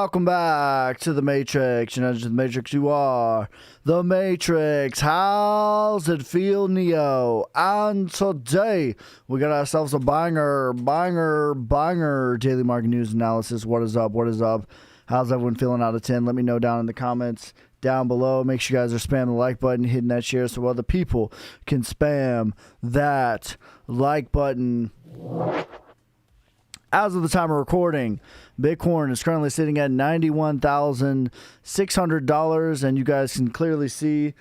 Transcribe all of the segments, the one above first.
Welcome back to the Matrix. You know, the Matrix, you are the Matrix. How's it feel, Neo? And today we got ourselves a banger daily market news analysis. What is up? What is up? How's everyone feeling out of 10? Let me know down in the comments down below. Make sure you guys are spamming the like button, hitting that share so other people can spam that like button. As of the time of recording, Bitcoin is currently sitting at $91,600, and you guys can clearly see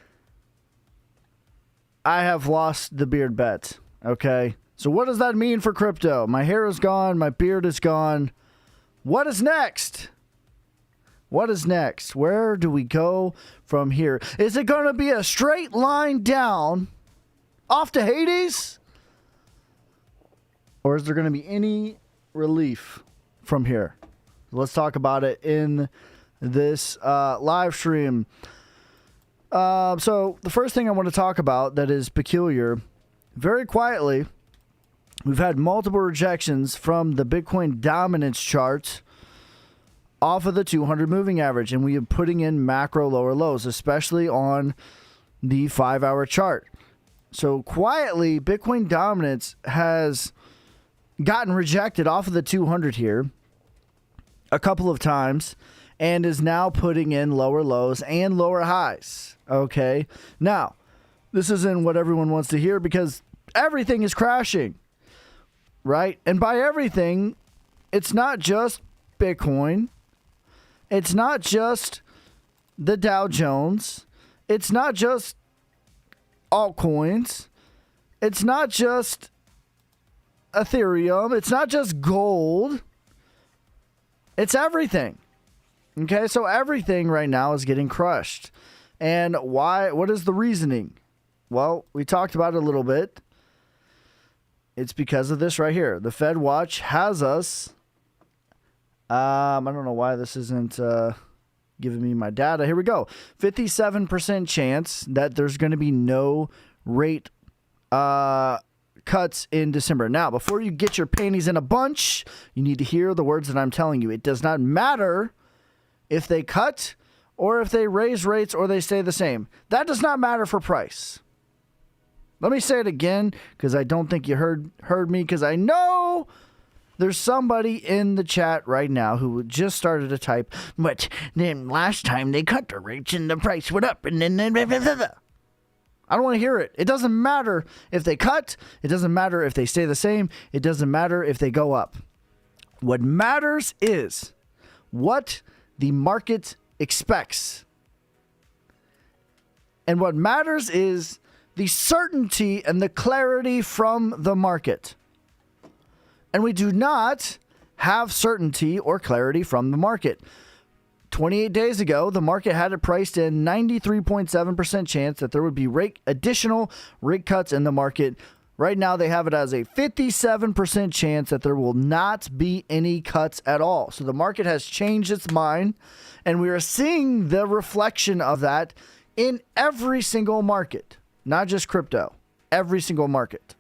I have lost the beard bet, okay? So what does that mean for crypto? My hair is gone, my beard is gone. What is next? What is next? Where do we go from here? Is it going to be a straight line down off to Hades? Or is there going to be any relief from here? Let's talk about it in this live stream. So the first thing I want to talk about that is peculiar, very quietly, we've had multiple rejections from the Bitcoin dominance chart off of the 200 moving average, and we are putting in macro lower lows, especially on the 5-hour chart. So quietly, Bitcoin dominance has gotten rejected off of the 200 here a couple of times and is now putting in lower lows and lower highs. Okay. Now, this isn't what everyone wants to hear because everything is crashing, right? And by everything, it's not just Bitcoin. It's not just the Dow Jones. It's not just altcoins. It's not just Ethereum. It's not just gold. It's everything. Okay, so everything right now is getting crushed. And why? What is the reasoning? Well, we talked about it a little bit. It's because of this right here. The Fed Watch has us. I don't know why this isn't giving me my data. Here we go. 57% chance that there's going to be no rate cuts in December. Now, before you get your panties in a bunch, you need to hear the words that I'm telling you. It does not matter if they cut or if they raise rates or they stay the same. That does not matter for price. Let me say it again because I don't think you heard me, because I know there's somebody in the chat right now who just started to type, but then last time they cut the rates and the price went up and then blah, blah, blah, blah. I don't want to hear it. It doesn't matter if they cut. It doesn't matter if they stay the same. It doesn't matter if they go up. What matters is what the market expects. And what matters is the certainty and the clarity from the market. And we do not have certainty or clarity from the market. 28 days ago, the market had it priced in 93.7% chance that there would be additional rate cuts in the market. Right now, they have it as a 57% chance that there will not be any cuts at all. So the market has changed its mind, and we are seeing the reflection of that in every single market, not just crypto, every single market.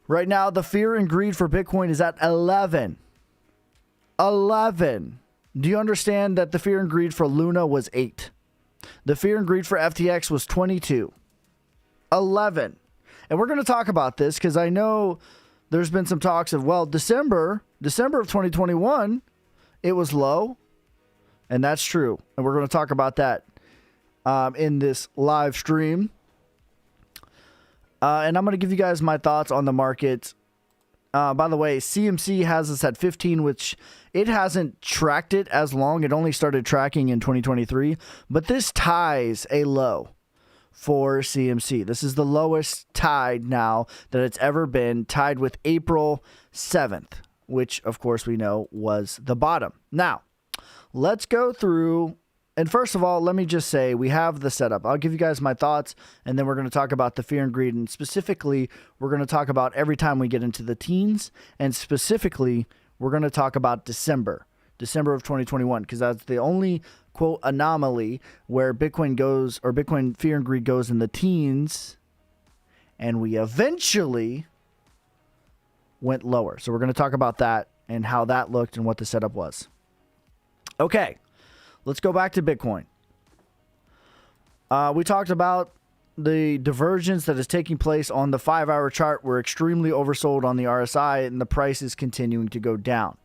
Right now, the fear and greed for Bitcoin is at 11. 11. Do you understand that the fear and greed for Luna was 8? The fear and greed for FTX was 22. 11. And we're going to talk about this because I know there's been some talks of, well, December of 2021, it was low. And that's true. And we're going to talk about that in this live stream. And I'm going to give you guys my thoughts on the market. By the way, CMC has us at 15, which it hasn't tracked it as long. It only started tracking in 2023. But this ties a low for CMC. This is the lowest tide now that it's ever been, tied with April 7th, which, of course, we know was the bottom. Now, let's go through. And first of all, let me just say we have the setup. I'll give you guys my thoughts, and then we're going to talk about the fear and greed. And specifically, we're going to talk about every time we get into the teens. And specifically, we're going to talk about December of 2021, because that's the only, quote, anomaly where Bitcoin goes, or Bitcoin fear and greed goes in the teens. And we eventually went lower. So we're going to talk about that and how that looked and what the setup was. Okay, let's go back to Bitcoin. We talked about the divergence that is taking place on the 5-hour chart. We're extremely oversold on the RSI, and the price is continuing to go down.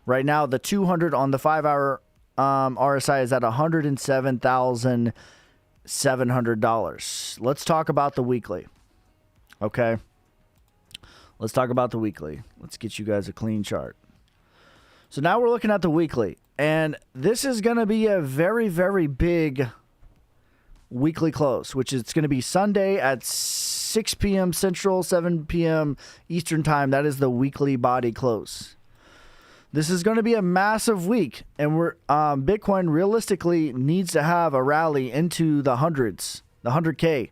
Right now, the 200 on the 5-hour RSI is at $107,700. Let's talk about the weekly. Okay. Let's talk about the weekly. Let's get you guys a clean chart. So now we're looking at the weekly, and this is going to be a very, very big weekly close, which is going to be Sunday at 6 p.m. Central, 7 p.m. Eastern time. That is the weekly body close. This is going to be a massive week, and Bitcoin realistically needs to have a rally into the hundreds, the 100K,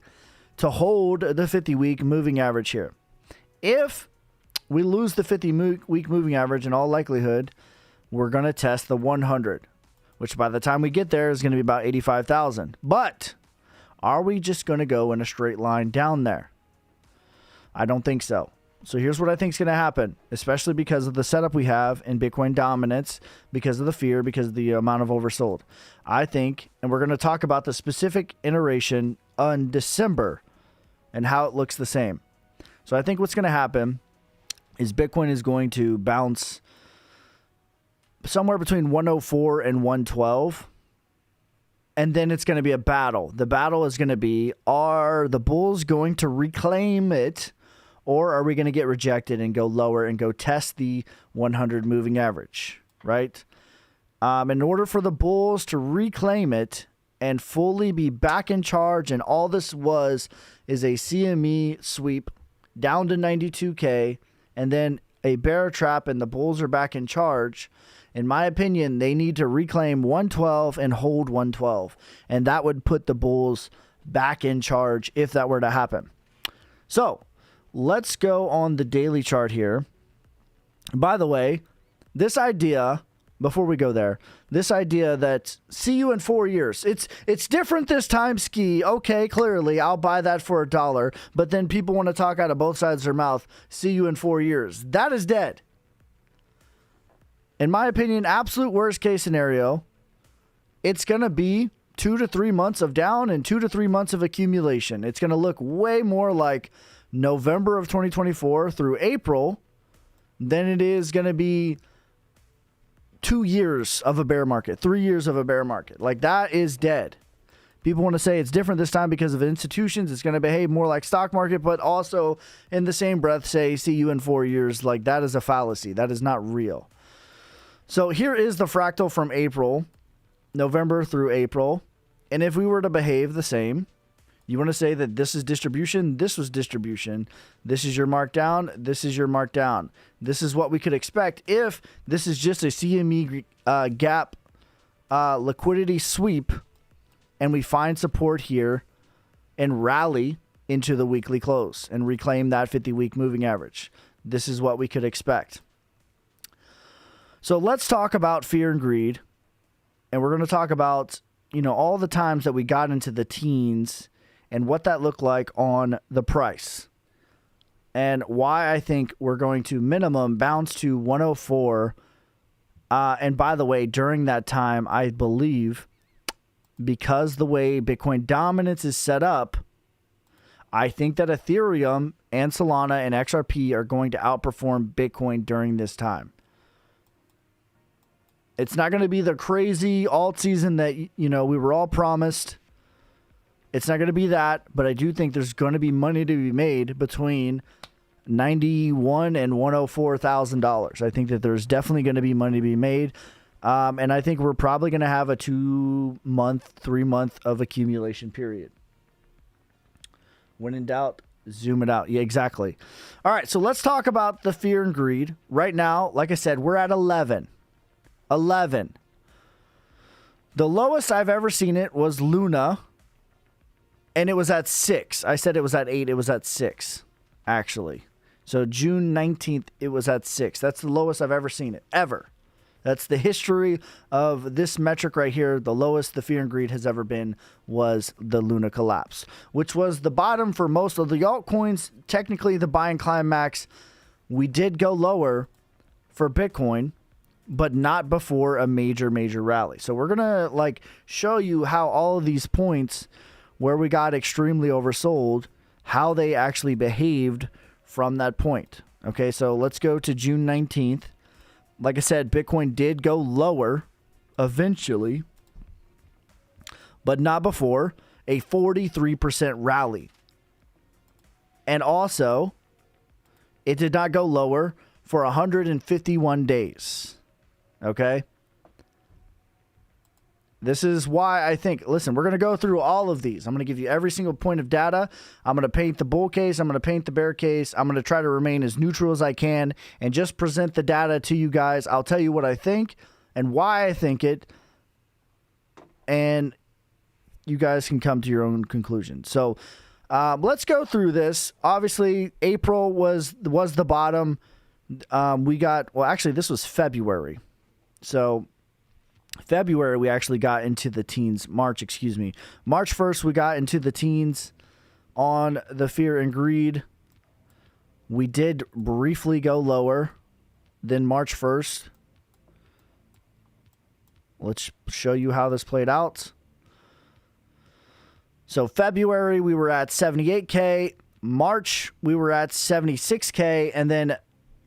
to hold the 50-week moving average here. If we lose the 50-week moving average, in all likelihood, we're going to test the 100, which by the time we get there is going to be about 85,000. But are we just going to go in a straight line down there? I don't think so. So here's what I think is going to happen, especially because of the setup we have in Bitcoin dominance, because of the fear, because of the amount of oversold. I think, and we're going to talk about the specific iteration on December and how it looks the same. So I think what's going to happen is Bitcoin is going to bounce somewhere between 104 and 112. And then it's going to be a battle. The battle is going to be, are the bulls going to reclaim it, or are we going to get rejected and go lower and go test the 100 moving average, right? In order for the bulls to reclaim it and fully be back in charge, and all this is a CME sweep down to 92K, and then a bear trap, and the bulls are back in charge. In my opinion, they need to reclaim 112 and hold 112. And that would put the bulls back in charge if that were to happen. So let's go on the daily chart here. By the way, this idea, before we go there, this idea that see you in 4 years, it's different this time, Ski. Okay, clearly, I'll buy that for $1. But then people want to talk out of both sides of their mouth, see you in 4 years. That is dead. In my opinion, absolute worst case scenario, it's going to be 2 to 3 months of down and 2 to 3 months of accumulation. It's going to look way more like November of 2024 through April than it is going to be 2 years of a bear market, 3 years of a bear market. Like, that is dead. People want to say it's different this time because of institutions. It's going to behave more like stock market, but also in the same breath say, see you in 4 years. Like, that is a fallacy. That is not real. So here is the fractal from April, November through April. And if we were to behave the same, you want to say that this is distribution, this was distribution, this is your markdown, this is your markdown. This is what we could expect if this is just a CME gap liquidity sweep, and we find support here and rally into the weekly close and reclaim that 50-week moving average. This is what we could expect. So let's talk about fear and greed, and we're going to talk about, all the times that we got into the teens and what that looked like on the price, and why I think we're going to minimum bounce to 104. And by the way, during that time, I believe, because the way Bitcoin dominance is set up, I think that Ethereum and Solana and XRP are going to outperform Bitcoin during this time. It's not going to be the crazy alt season that, we were all promised. It's not going to be that, but I do think there's going to be money to be made between $91,000 and $104,000. I think that there's definitely going to be money to be made. And I think we're probably going to have a 2-month, 3-month of accumulation period. When in doubt, zoom it out. Yeah, exactly. All right, so let's talk about the fear and greed. Right now, like I said, we're at 11. 11. The lowest I've ever seen it was Luna, and it was at 6. I said it was at 8. It was at 6, actually. So June 19th, it was at 6. That's the lowest I've ever seen it, ever. That's the history of this metric right here. The lowest the fear and greed has ever been was the Luna collapse, which was the bottom for most of the altcoins. Technically, the buy and climb max, we did go lower for Bitcoin. but not before a major rally. So we're going to like show you how all of these points where we got extremely oversold, how they actually behaved from that point. Okay, so let's go to June 19th. Like I said, Bitcoin did go lower eventually, but not before a 43% rally. And also, it did not go lower for 151 days. Okay? This is why I think, listen, we're going to go through all of these. I'm going to give you every single point of data. I'm going to paint the bull case. I'm going to paint the bear case. I'm going to try to remain as neutral as I can and just present the data to you guys. I'll tell you what I think and why I think it, and you guys can come to your own conclusion. So let's go through this. Obviously, April was the bottom. Actually, this was February. So February, we actually got into the teens. March 1st, we got into the teens on the fear and greed. We did briefly go lower than March 1st. Let's show you how this played out. So February, we were at 78K. March, we were at 76K. And then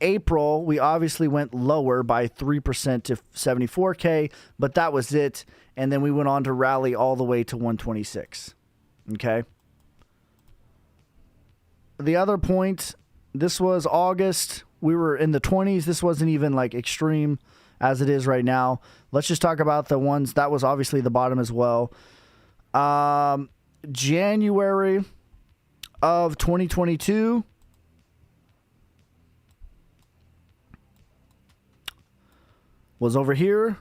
April, we obviously went lower by 3% to 74K, but that was it. And then we went on to rally all the way to 126. Okay. The other point, this was August. We were in the 20s. This wasn't even like extreme as it is right now. Let's just talk about the ones that was obviously the bottom as well. January of 2022. Was over here.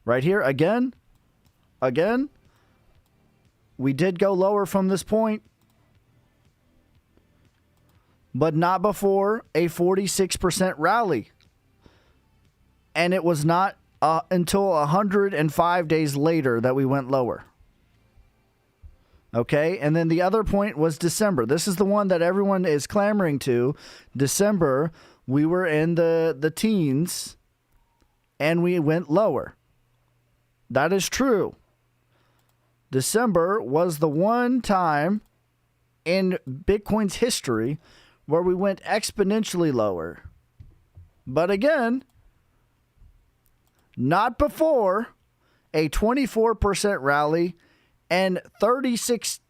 Right here. Again. We did go lower from this point. But not before a 46% rally. And it was not until 105 days later that we went lower. Okay, and then the other point was December. This is the one that everyone is clamoring to. December, we were in the teens, and we went lower. That is true. December was the one time in Bitcoin's history where we went exponentially lower. But again, not before a 24% rally and 36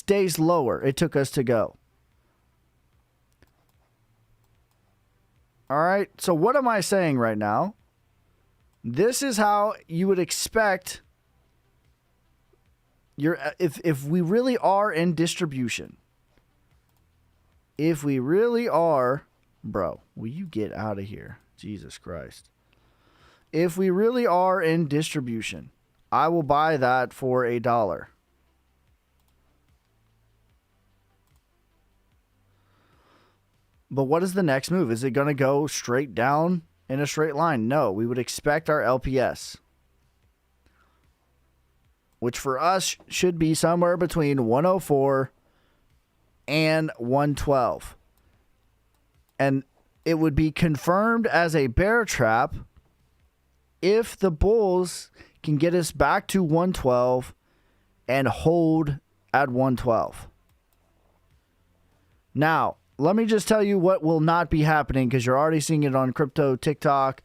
days lower it took us to go. All right, so what am I saying right now? This is how you would expect if we really are in distribution. If we really are, bro, will you get out of here? Jesus Christ. If we really are in distribution, I will buy that for $1. But what is the next move? Is it going to go straight down in a straight line? No, we would expect our LPS, which for us should be somewhere between 104 and 112. And it would be confirmed as a bear trap if the bulls can get us back to 112 and hold at 112. Now, let me just tell you what will not be happening, because you're already seeing it on crypto TikTok.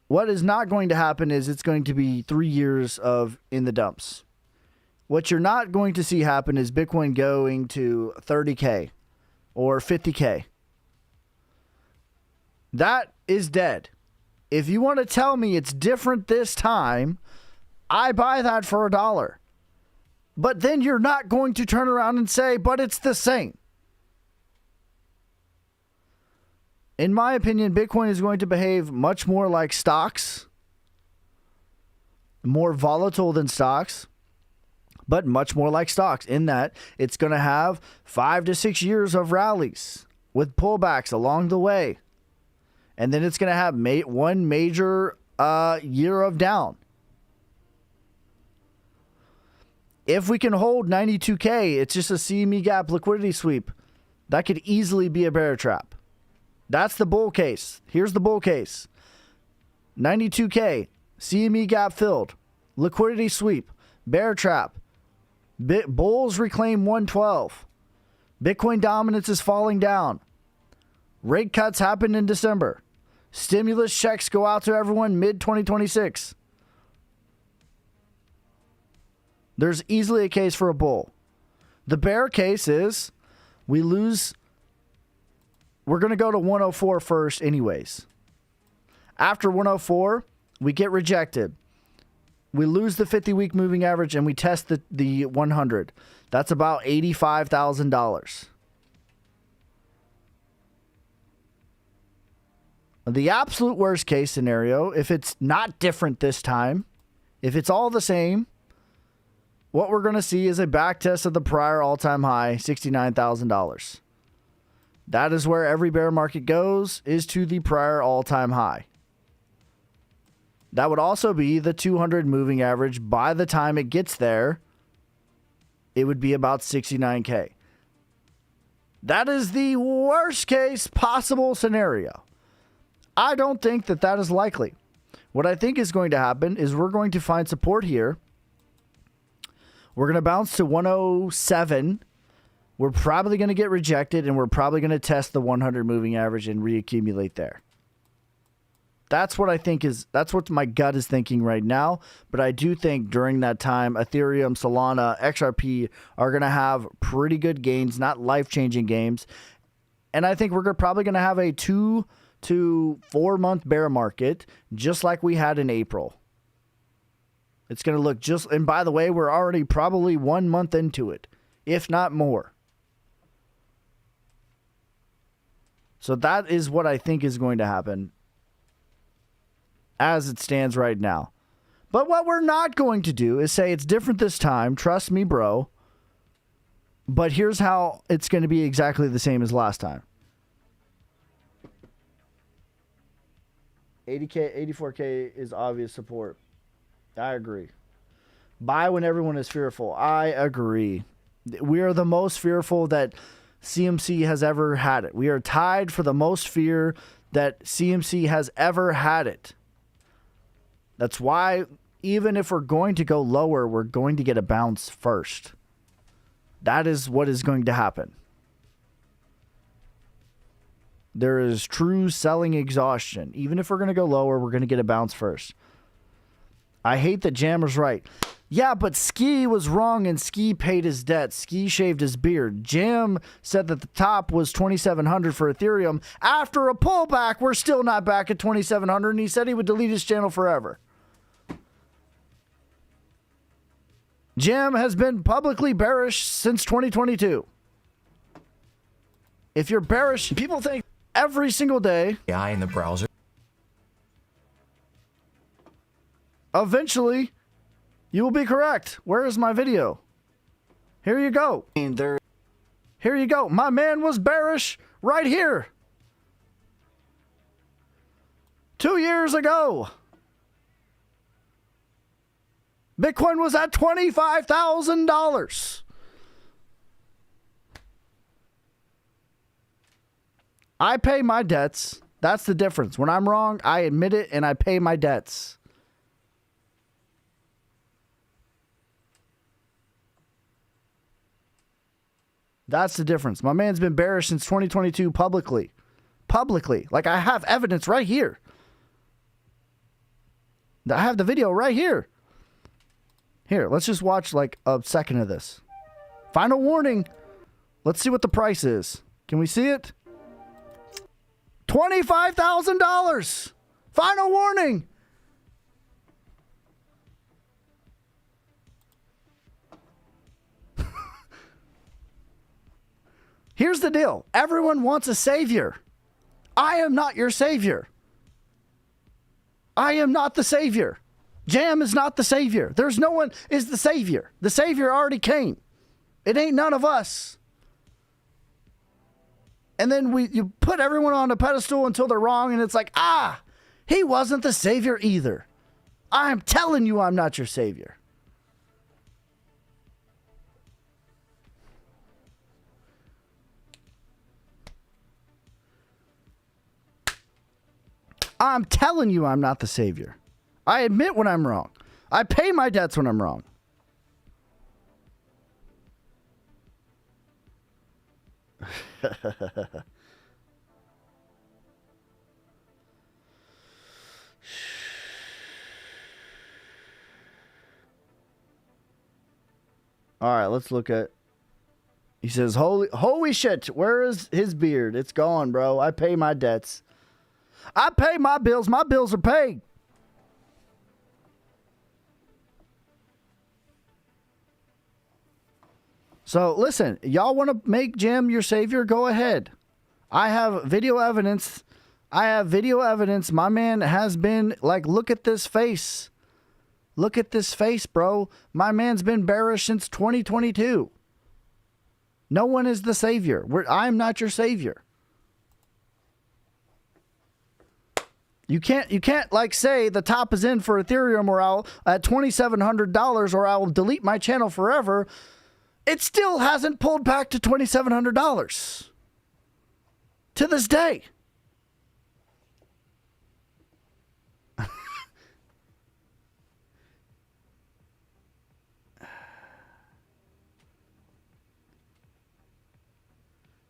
What is not going to happen is it's going to be 3 years of in the dumps. What you're not going to see happen is Bitcoin going to 30K or 50K. That is dead. If you want to tell me it's different this time, I buy that for $1. But then you're not going to turn around and say, but it's the same. In my opinion, Bitcoin is going to behave much more like stocks, more volatile than stocks, but much more like stocks in that it's going to have 5 to 6 years of rallies with pullbacks along the way. And then it's going to have one major year of down. If we can hold 92K, it's just a CME gap liquidity sweep. That could easily be a bear trap. That's the bull case. Here's the bull case. 92K, CME gap filled, liquidity sweep, bear trap, bulls reclaim 112, Bitcoin dominance is falling down, rate cuts happen in December, stimulus checks go out to everyone mid-2026. There's easily a case for a bull. The bear case is we're going to go to 104 first anyways. After 104, we get rejected. We lose the 50-week moving average and we test the 100. That's about $85,000. The absolute worst case scenario, if it's not different this time, if it's all the same, what we're going to see is a back test of the prior all-time high, $69,000. That is where every bear market goes, is to the prior all-time high. That would also be the 200 moving average. By the time it gets there, it would be about 69K. That is the worst case possible scenario. I don't think that that is likely. What I think is going to happen is we're going to find support here. We're going to bounce to 107. We're probably going to get rejected, and we're probably going to test the 100 moving average and reaccumulate there. That's what I think that's what my gut is thinking right now. But I do think during that time, Ethereum, Solana, XRP are going to have pretty good gains, not life-changing gains. And I think we're probably going to have a 2 to 4 month bear market, just like we had in April. It's going to look and by the way, we're already probably 1 month into it, if not more. So that is what I think is going to happen as it stands right now. But what we're not going to do is say it's different this time. Trust me, bro. But here's how it's going to be exactly the same as last time. 80K, 84K is obvious support. I agree. Buy when everyone is fearful. I agree. We are the most fearful that CMC has ever had it. We are tied for the most fear that CMC has ever had it. That's why even if we're going to go lower, we're going to get a bounce first. That is what is going to happen. There is true selling exhaustion. Even if we're going to go lower, we're going to get a bounce first. I hate that Jammer's right. Yeah, but Ski was wrong and Ski paid his debt. Ski shaved his beard. Jam said that the top was 2,700 for Ethereum. After a pullback, we're still not back at 2,700, and he said he would delete his channel forever. Jam has been publicly bearish since 2022. If you're bearish, people think every single day. AI in the browser. Eventually, you will be correct. Where is my video? Here you go. Here you go. My man was bearish right here. 2 years ago. Bitcoin was at $25,000. I pay my debts. That's the difference. When I'm wrong, I admit it and I pay my debts. That's the difference. My man's been bearish since 2022 publicly. Publicly. Like, I have evidence right here. I have the video right here. Here, let's just watch like a second of this. Final warning. Let's see what the price is. Can we see it? $25,000. Final warning. Here's the deal. Everyone wants a savior. I am not your savior. I am not the savior. Jam is not the savior. There's no one is the savior. The savior already came. It ain't none of us. And then you put everyone on a pedestal until they're wrong, and it's like, he wasn't the savior either. I'm telling you I'm not your savior. I'm telling you I'm not the savior. I admit when I'm wrong. I pay my debts when I'm wrong. All right, let's look at. He says, holy shit, where is his beard? It's gone, bro. I pay my debts. I pay my bills. My bills are paid. So, listen, y'all want to make Jim your savior? Go ahead. I have video evidence. My man has been, like, look at this face. Look at this face, bro. My man's been bearish since 2022. No one is the savior. I'm not your savior. You can't like say the top is in for Ethereum or I'll at $2,700 or I will delete my channel forever. It still hasn't pulled back to $2,700 to this day.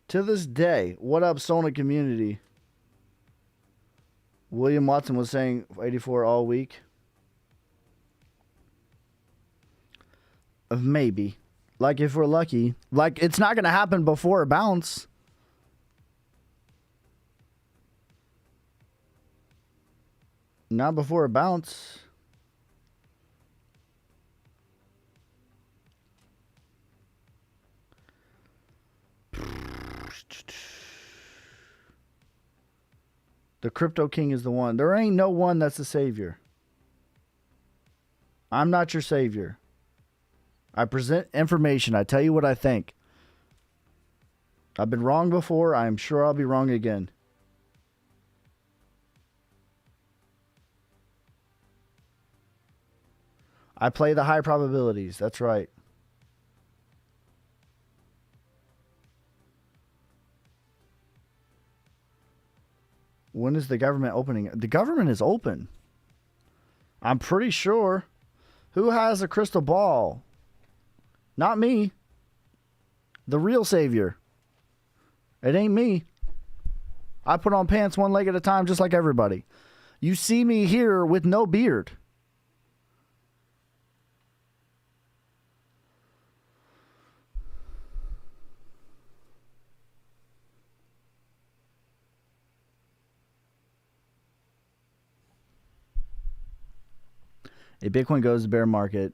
To this day. What up, Sonic community? William Watson was saying 84 all week. Maybe. Like, if we're lucky. Like, it's not going to happen before a bounce. Not before a bounce. The Crypto King is the one. There ain't no one that's the savior. I'm not your savior. I present information. I tell you what I think. I've been wrong before. I am sure I'll be wrong again. I play the high probabilities. That's right. When is the government opening? The government is open. I'm pretty sure. Who has a crystal ball? Not me. The real savior. It ain't me. I put on pants one leg at a time just like everybody. You see me here with no beard. If Bitcoin goes to bear market,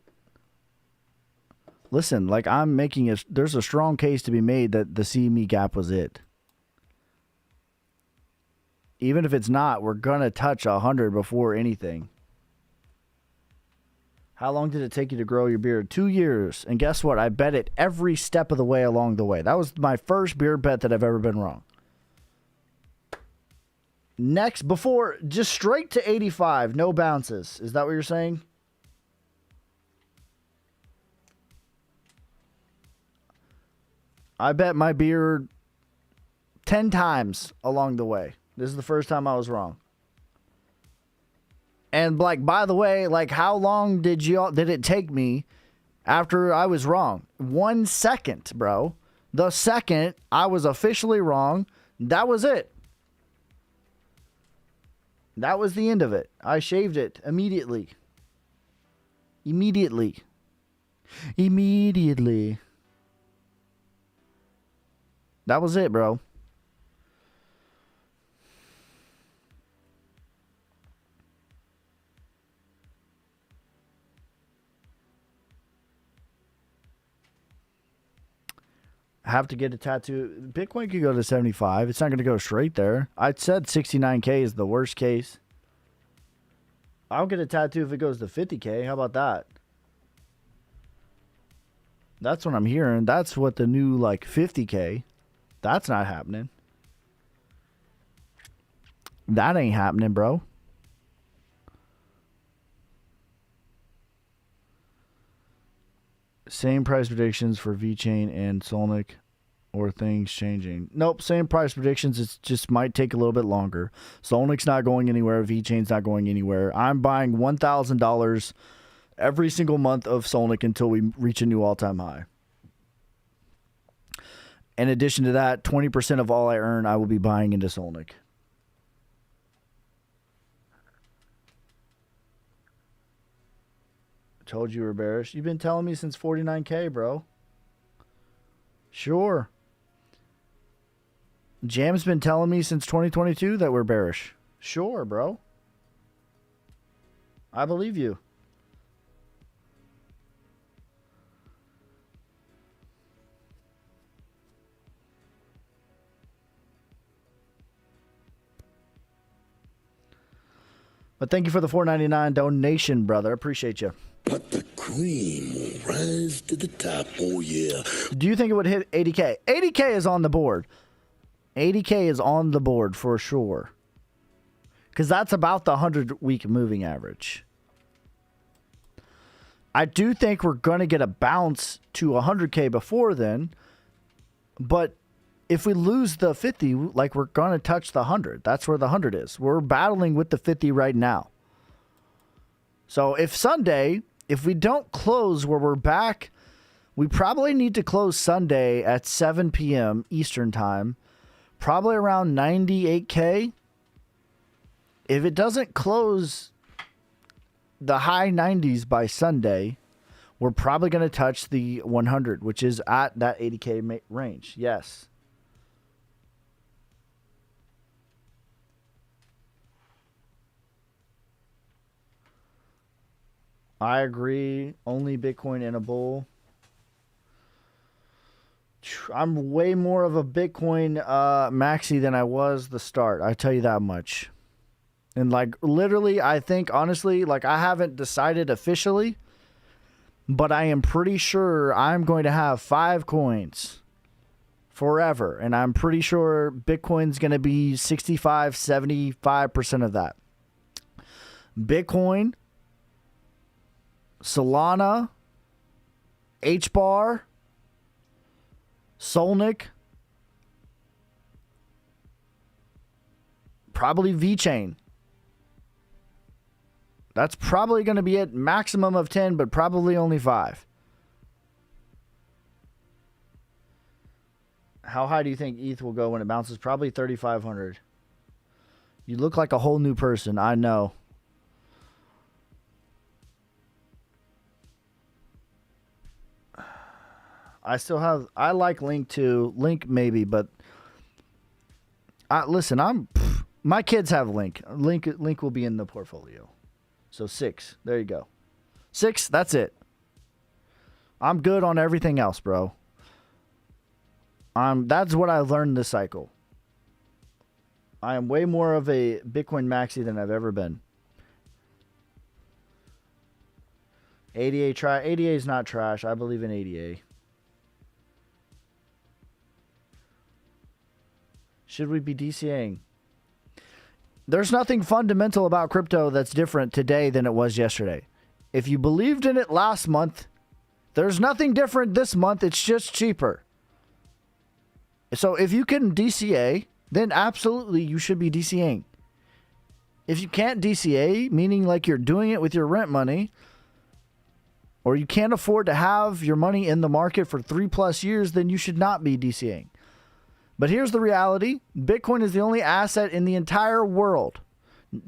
listen, like I'm making it, there's a strong case to be made that the CME gap was it. Even if it's not, we're going to touch 100 before anything. How long did it take you to grow your beard? 2 years. And guess what? I bet it every step of the way along the way. That was my first beard bet that I've ever been wrong. Next, before, just straight to 85, no bounces. Is that what you're saying? I bet my beard 10 times along the way. This is the first time I was wrong. And like, by the way, like how long did it take me after I was wrong? 1 second, bro. The second I was officially wrong, that was it. That was the end of it. I shaved it immediately. Immediately. That was it, bro. Have to get a tattoo. Bitcoin could go to 75. It's not going to go straight there. I said 69K is the worst case. I'll get a tattoo if it goes to 50K. How about that? That's what I'm hearing. That's what the new, like, 50K. That's not happening. That ain't happening, bro. Same price predictions for VeChain and Solnic. or things changing? Nope, same price predictions. It just might take a little bit longer. Solnic's not going anywhere. VeChain's not going anywhere. I'm buying $1,000 every single month of Solnic until we reach a new all-time high. In addition to that, 20% of all I earn, I will be buying into Solnic. Told you were bearish. You've been telling me since 49K, bro. Sure. Jam's been telling me since 2022 that we're bearish. Sure, bro. I believe you. But thank you for the $4.99 donation, brother. Appreciate you. But the cream will rise to the top. Oh, yeah. Do you think it would hit 80K? 80K is on the board. 80K is on the board for sure. Because that's about the 100-week moving average. I do think we're going to get a bounce to 100K before then. But if we lose the 50, like, we're going to touch the 100. That's where the 100 is. We're battling with the 50 right now. So if Sunday, if we don't close where we're back, we probably need to close Sunday at 7 p.m. Eastern time, probably around 98K. If it doesn't close the high 90s by Sunday, we're probably going to touch the 100, which is at that 80K range. Yes. I agree. Only Bitcoin in a bull. I'm way more of a Bitcoin maxi than I was the start. I tell you that much. And like literally, I think honestly, like I haven't decided officially, but I am pretty sure I'm going to have 5 coins forever. And I'm pretty sure Bitcoin's going to be 65, 75% of that. Bitcoin, Solana, HBAR, Solnic, probably VeChain. That's probably going to be it. Maximum of 10, but probably only 5. How high do you think ETH will go when it bounces? Probably 3,500. You look like a whole new person. I know. I like Link too. Link maybe, but listen, my kids have Link. Link will be in the portfolio. So 6. There you go. 6, that's it. I'm good on everything else, bro. That's what I learned this cycle. I am way more of a Bitcoin maxi than I've ever been. ADA is not trash. I believe in ADA. Should we be DCAing? There's nothing fundamental about crypto that's different today than it was yesterday. If you believed in it last month, there's nothing different this month. It's just cheaper. So if you can DCA, then absolutely you should be DCAing. If you can't DCA, meaning like you're doing it with your rent money, or you can't afford to have your money in the market for 3+ years, then you should not be DCAing. But here's the reality. Bitcoin is the only asset in the entire world.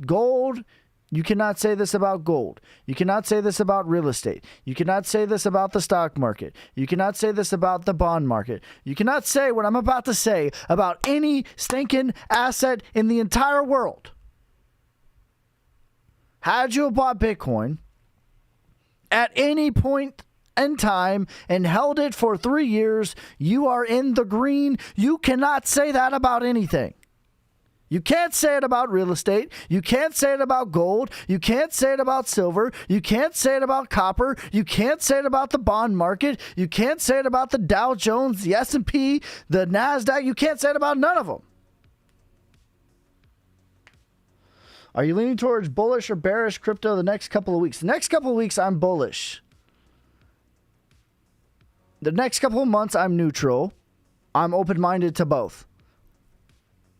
Gold, you cannot say this about gold. You cannot say this about real estate. You cannot say this about the stock market. You cannot say this about the bond market. You cannot say what I'm about to say about any stinking asset in the entire world. Had you bought Bitcoin at any point in time and held it for 3 years, you are in the green. You cannot say that about anything. You can't say it about real estate. You can't say it about gold. You can't say it about silver. You can't say it about copper. You can't say it about the bond market. You can't say it about the Dow Jones, the S&P, the NASDAQ. You can't say it about none of them. Are you leaning towards bullish or bearish crypto the next couple of weeks? The next couple of weeks, I'm bullish. The next couple of months, I'm neutral. I'm open-minded to both.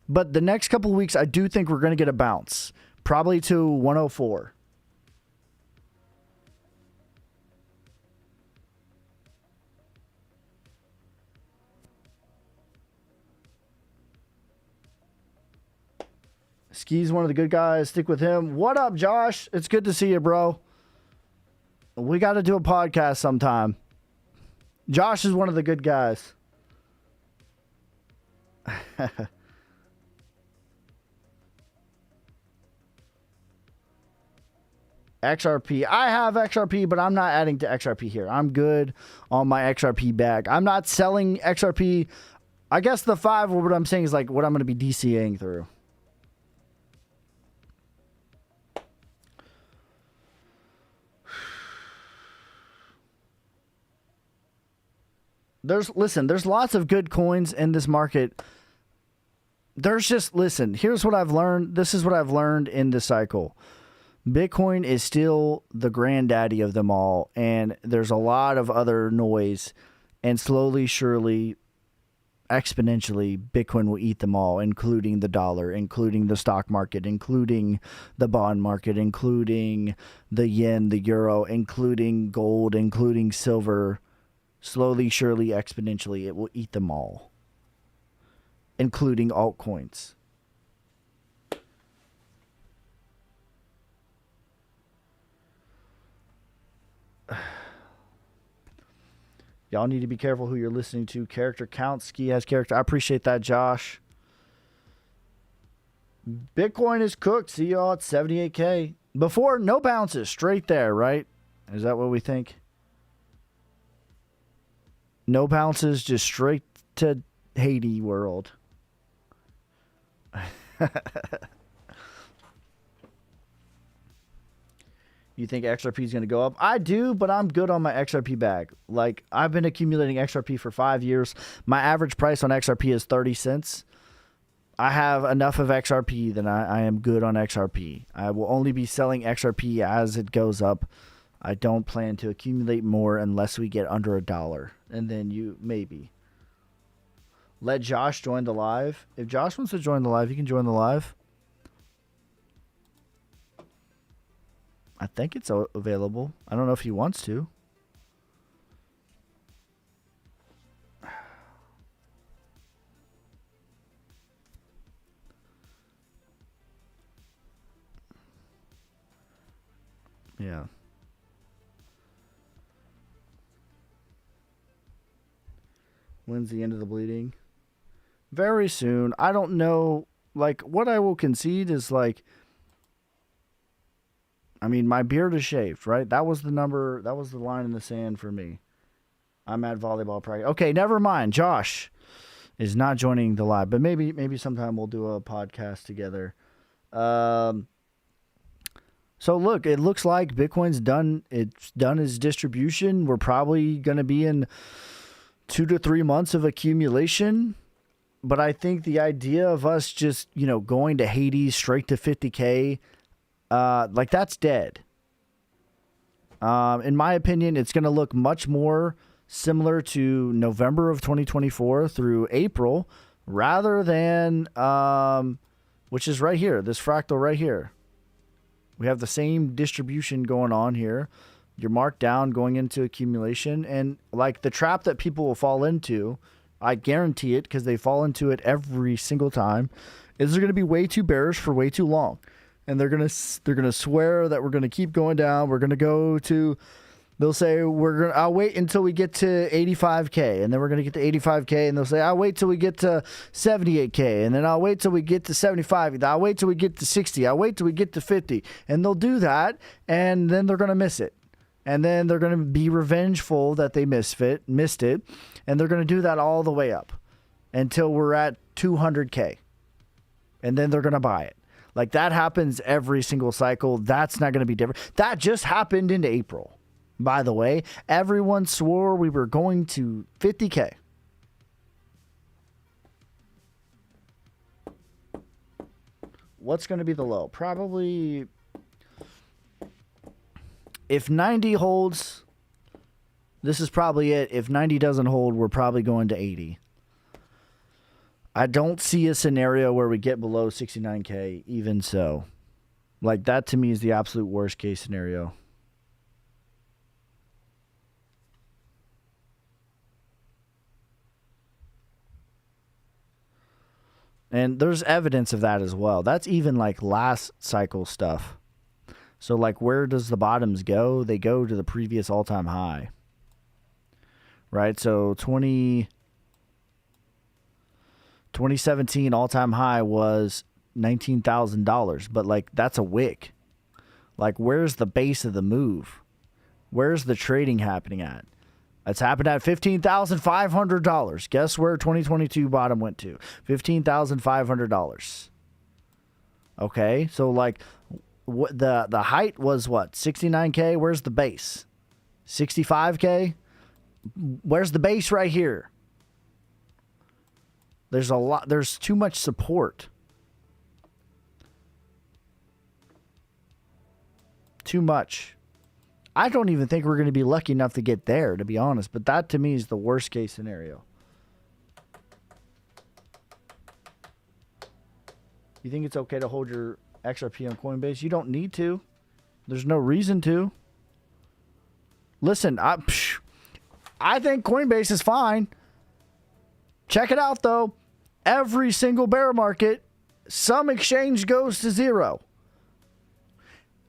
But the next couple of weeks, I do think we're going to get a bounce. Probably to 104. Ski's one of the good guys. Stick with him. What up, Josh? It's good to see you, bro. We got to do a podcast sometime. Josh is one of the good guys. XRP. I have XRP, but I'm not adding to XRP here. I'm good on my XRP bag. I'm not selling XRP. I guess the 5, what I'm saying is like what I'm going to be DCAing through. There's lots of good coins in this market. Here's what I've learned. This is what I've learned in this cycle. Bitcoin is still the granddaddy of them all, and there's a lot of other noise, and slowly, surely, exponentially, Bitcoin will eat them all, including the dollar, including the stock market, including the bond market, including the yen, the euro, including gold, including silver. Slowly, surely, exponentially, it will eat them all, including altcoins. Y'all need to be careful who you're listening to. Character counts. Ski has character. I appreciate that, Josh. Bitcoin is cooked. See y'all at 78K. Before, no bounces. Straight there, right? Is that what we think? No bounces, just straight to Haiti world. You think XRP is going to go up? I do, but I'm good on my XRP bag. Like, I've been accumulating XRP for 5 years. My average price on XRP is 30 cents. I have enough of XRP that I am good on XRP. I will only be selling XRP as it goes up. I don't plan to accumulate more unless we get under $1. And then you, maybe. Let Josh join the live. If Josh wants to join the live, he can join the live. I think it's available. I don't know if he wants to. Yeah. When's the end of the bleeding? Very soon. I don't know. Like, what I will concede is, like, I mean, my beard is shaved, right? That was the number. That was the line in the sand for me. I'm at volleyball practice. Okay, never mind. Josh is not joining the live, but maybe sometime we'll do a podcast together. So look, it looks like Bitcoin's done. It's done its distribution. We're probably going to be in 2 to 3 months of accumulation. But I think the idea of us just, going to Hades straight to 50K, like, that's dead. In my opinion, it's going to look much more similar to November of 2024 through April rather than, which is right here, this fractal right here. We have the same distribution going on here. You're marked down going into accumulation. And like the trap that people will fall into, I guarantee it because they fall into it every single time, is they're going to be way too bearish for way too long. And they're going to swear that we're going to keep going down. We're going to go to, they'll say, I'll wait until we get to 85K. And then we're going to get to 85K. And they'll say, I'll wait till we get to 78K. And then I'll wait till we get to 75. I'll wait till we get to 60. I'll wait till we get to 50. And they'll do that. And then they're going to miss it. And then they're going to be revengeful that they missed it. And they're going to do that all the way up until we're at 200K. And then they're going to buy it. Like, that happens every single cycle. That's not going to be different. That just happened in April, by the way. Everyone swore we were going to 50K. What's going to be the low? Probably, if 90 holds, this is probably it. If 90 doesn't hold, we're probably going to 80. I don't see a scenario where we get below 69K, even so. Like, that to me is the absolute worst case scenario. And there's evidence of that as well. That's even like last cycle stuff. So like, where does the bottoms go? They go to the previous all-time high. Right? So 2017 all-time high was $19,000, but like, that's a wick. Like, where's the base of the move? Where's the trading happening at? It's happened at $15,500. Guess where 2022 bottom went to? $15,500. Okay, so like, the height was what? 69K. Where's the base? 65K. Where's the base? Right here. There's a lot. There's too much support. Too much. I don't even think we're going to be lucky enough to get there, to be honest. But that, to me, is the worst case scenario. You think it's okay to hold your XRP on Coinbase? You don't need to. There's no reason to. Listen, I think Coinbase is fine. Check it out, though. Every single bear market, some exchange goes to zero.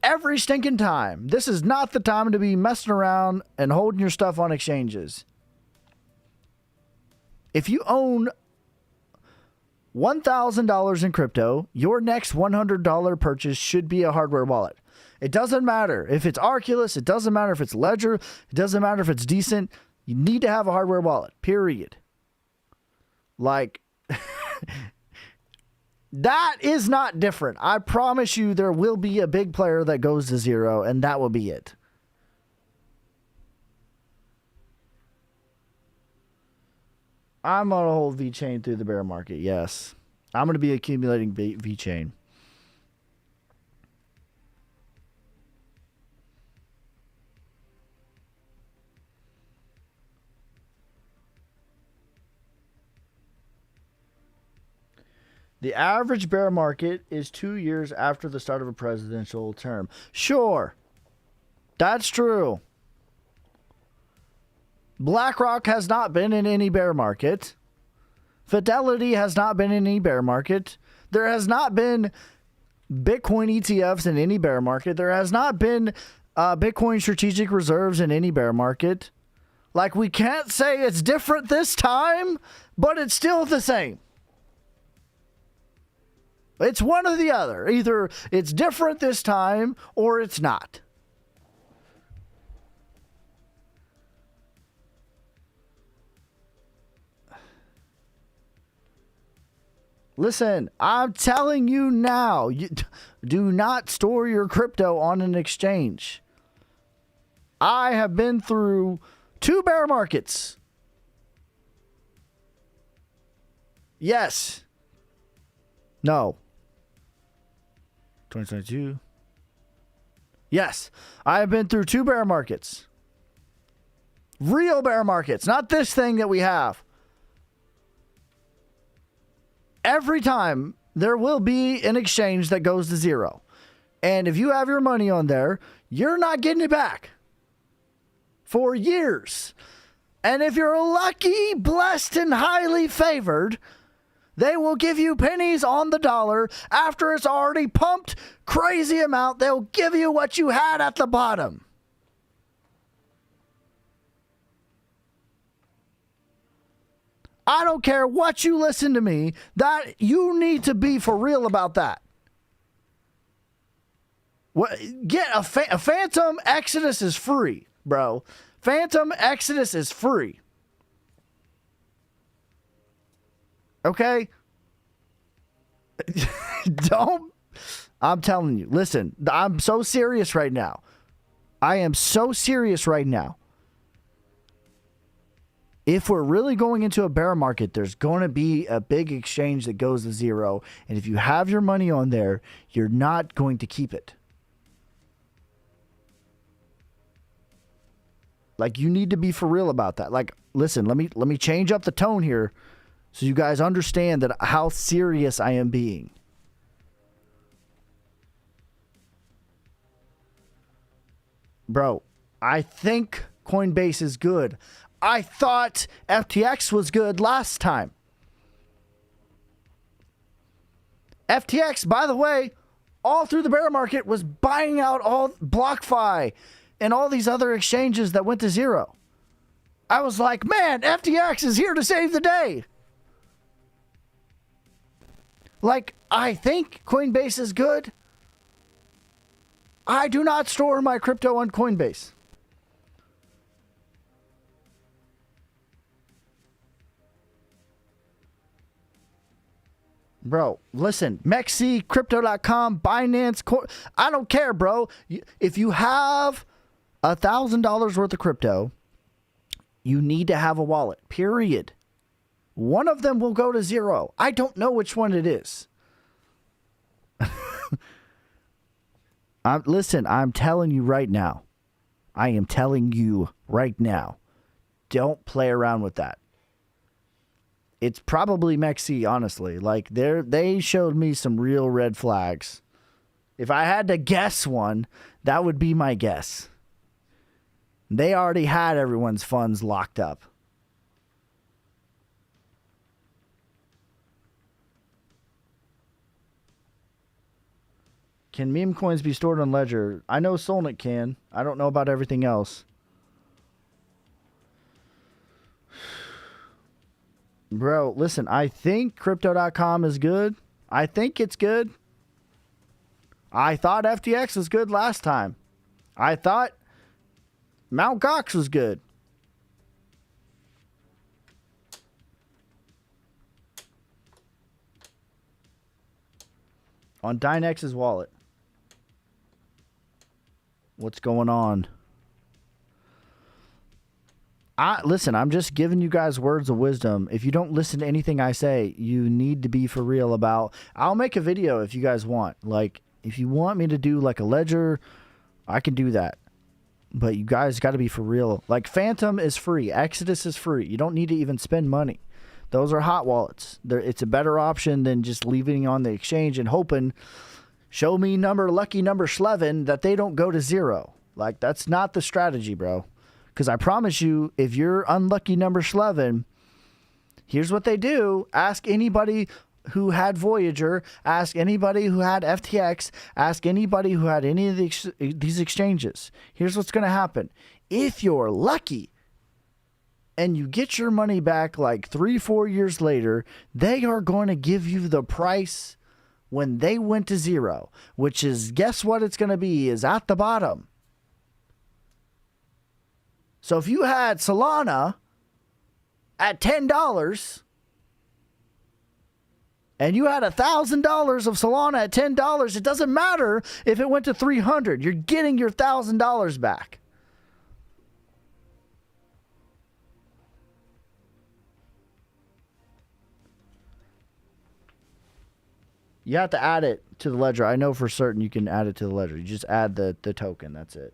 Every stinking time. This is not the time to be messing around and holding your stuff on exchanges. If you own $1,000 in crypto, your next $100 purchase should be a hardware wallet. It doesn't matter if it's Arculus. It doesn't matter if it's Ledger. It doesn't matter if it's decent. You need to have a hardware wallet, period. Like, that is not different. I promise you there will be a big player that goes to zero, and that will be it. I'm going to hold VeChain through the bear market, yes. I'm going to be accumulating VeChain. The average bear market is 2 years after the start of a presidential term. Sure, that's true. BlackRock has not been in any bear market. Fidelity has not been in any bear market. There has not been Bitcoin ETFs in any bear market. There has not been Bitcoin strategic reserves in any bear market. Like, we can't say it's different this time, but it's still the same. It's one or the other. Either it's different this time or it's not. Listen, I'm telling you now, do not store your crypto on an exchange. I have been through 2 bear markets. Yes. No. 2022. Yes. I have been through 2 bear markets. Real bear markets, not this thing that we have. Every time there will be an exchange that goes to zero. And if you have your money on there, you're not getting it back for years. And if you're lucky, blessed, and highly favored, they will give you pennies on the dollar after it's already pumped crazy amount. They'll give you what you had at the bottom. I don't care what you listen to me, that you need to be for real about that. Get a Phantom Exodus is free, bro. Phantom Exodus is free. Okay? I'm telling you, listen, I'm so serious right now. I am so serious right now. If we're really going into a bear market, there's going to be a big exchange that goes to zero. And if you have your money on there, you're not going to keep it. Like, you need to be for real about that. Like, listen, let me change up the tone here. So you guys understand that how serious I am being. Bro, I think Coinbase is good. I thought FTX was good last time. FTX, by the way, all through the bear market was buying out all BlockFi and all these other exchanges that went to zero. I was like, man, FTX is here to save the day. Like, I think Coinbase is good. I do not store my crypto on Coinbase. Bro, listen, Mexi, Crypto.com, Binance, I don't care, bro. If you have $1,000 worth of crypto, you need to have a wallet, period. One of them will go to zero. I don't know which one it is. Listen, I'm telling you right now. I am telling you right now. Don't play around with that. It's probably Mexi, honestly. Like, they showed me some real red flags. If I had to guess one, that would be my guess. They already had everyone's funds locked up. Can meme coins be stored on Ledger? I know Solnik can. I don't know about everything else. Bro, listen, I think Crypto.com is good. I think it's good. I thought FTX was good last time. I thought Mt. Gox was good. On Dynex's wallet. What's going on? Listen, I'm just giving you guys words of wisdom. If you don't listen to anything I say, you need to be for real about... I'll make a video if you guys want. Like, if you want me to do like a ledger, I can do that. But you guys got to be for real. Like, Phantom is free. Exodus is free. You don't need to even spend money. Those are hot wallets. It's a better option than just leaving on the exchange and hoping, show me lucky number 11, that they don't go to zero. Like, that's not the strategy, bro. Because I promise you, if you're unlucky number 11, here's what they do. Ask anybody who had Voyager. Ask anybody who had FTX. Ask anybody who had any of these exchanges. Here's what's going to happen. If you're lucky and you get your money back like 3-4 years later, they are going to give you the price when they went to zero, which is, guess what it's going to be, is at the bottom. So if you had Solana at $10 and you had $1,000 of Solana at $10, it doesn't matter if it went to 300. You're getting your $1,000 back. You have to add it to the ledger. I know for certain you can add it to the ledger. You just add the token. That's it.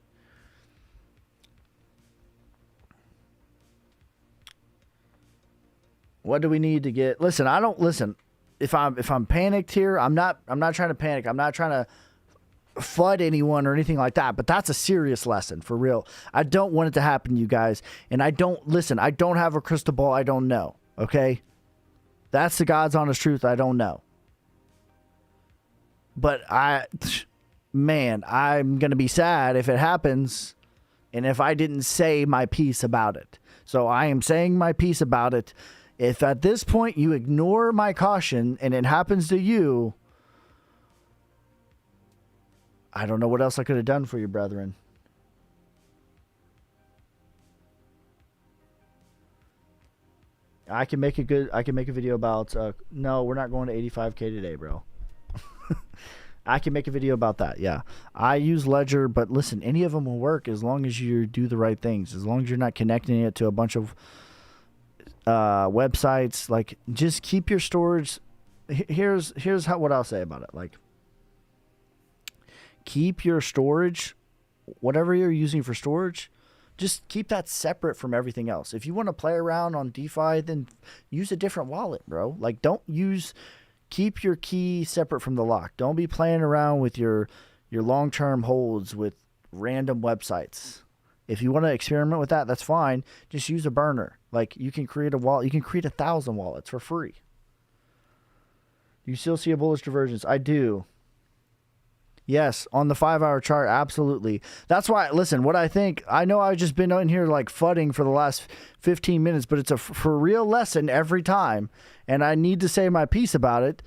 What do we need to get? Listen, I don't listen. If I'm panicked here, I'm not trying to panic. I'm not trying to flood anyone or anything like that, but that's a serious lesson for real. I don't want it to happen to you guys. And I don't have a crystal ball. I don't know. Okay. That's the God's honest truth. I don't know. But I'm going to be sad if it happens and if I didn't say my piece about it. So I am saying my piece about it. If at this point you ignore my caution and it happens to you, I don't know what else I could have done for you, brethren. I can make a video about, no, we're not going to 85K today, bro. I can make a video about that. Yeah. I use Ledger, but listen, any of them will work as long as you do the right things. As long as you're not connecting it to a bunch of websites. Like, just keep your storage. Here's what I'll say about it. Like, keep your storage, whatever you're using for storage, Just keep that separate from everything else. If you want to play around on DeFi, then use a different wallet, bro. Like, keep your key separate from the lock. Don't be playing around with your long-term holds with random websites. If you want to experiment with that, that's fine. Just use a burner. Like, you can create a wallet. You can create 1,000 wallets for free. You still see a bullish divergence? I do. Yes, on the 5-hour chart, absolutely. That's why, listen, what I think, I know I've just been in here like fudding for the last 15 minutes, but it's a for real lesson every time, and I need to say my piece about it,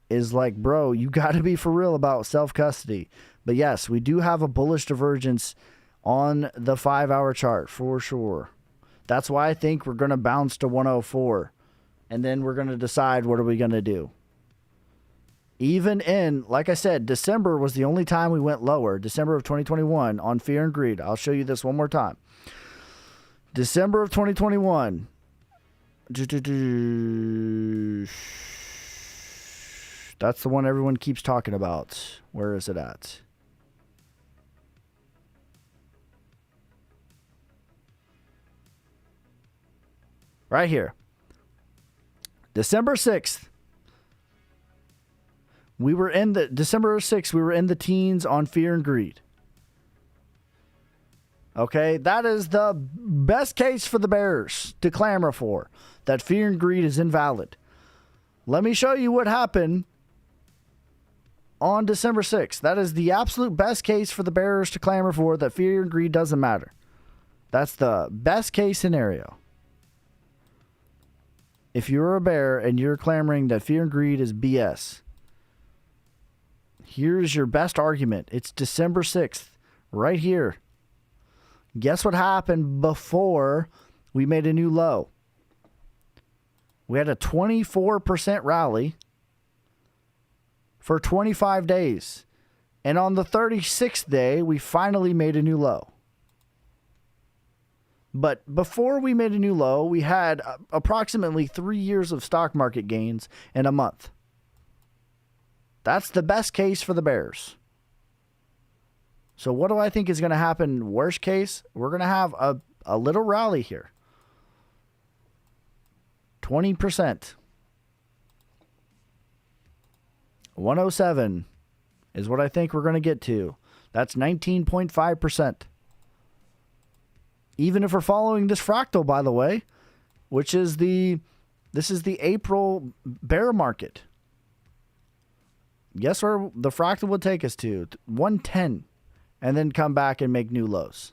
is like, bro, you got to be for real about self-custody. But yes, we do have a bullish divergence on the 5-hour chart, for sure. That's why I think we're going to bounce to 104, and then we're going to decide what are we going to do. Even in, like I said, December was the only time we went lower. December of 2021 on fear and greed. I'll show you this one more time. December of 2021. That's the one everyone keeps talking about. Where is it at? Right here. December 6th. We were in the December 6th, we were in the teens on fear and greed. Okay, that is the best case for the bears to clamor for, that fear and greed is invalid. Let me show you what happened on December 6th. That is the absolute best case for the bears to clamor for, that fear and greed doesn't matter. That's the best case scenario. If you're a bear and you're clamoring that fear and greed is BS, here's your best argument. It's December 6th, right here. Guess what happened before we made a new low? We had a 24% rally for 25 days. And on the 36th day, we finally made a new low. But before we made a new low, we had approximately 3 years of stock market gains in a month. That's the best case for the bears. So what do I think is going to happen? Worst case, we're going to have a little rally here. 20%. 107 is what I think we're going to get to. That's 19.5%. Even if we're following this fractal, by the way, which is this is the April bear market. Guess where the fractal would take us to? 110. And then come back and make new lows.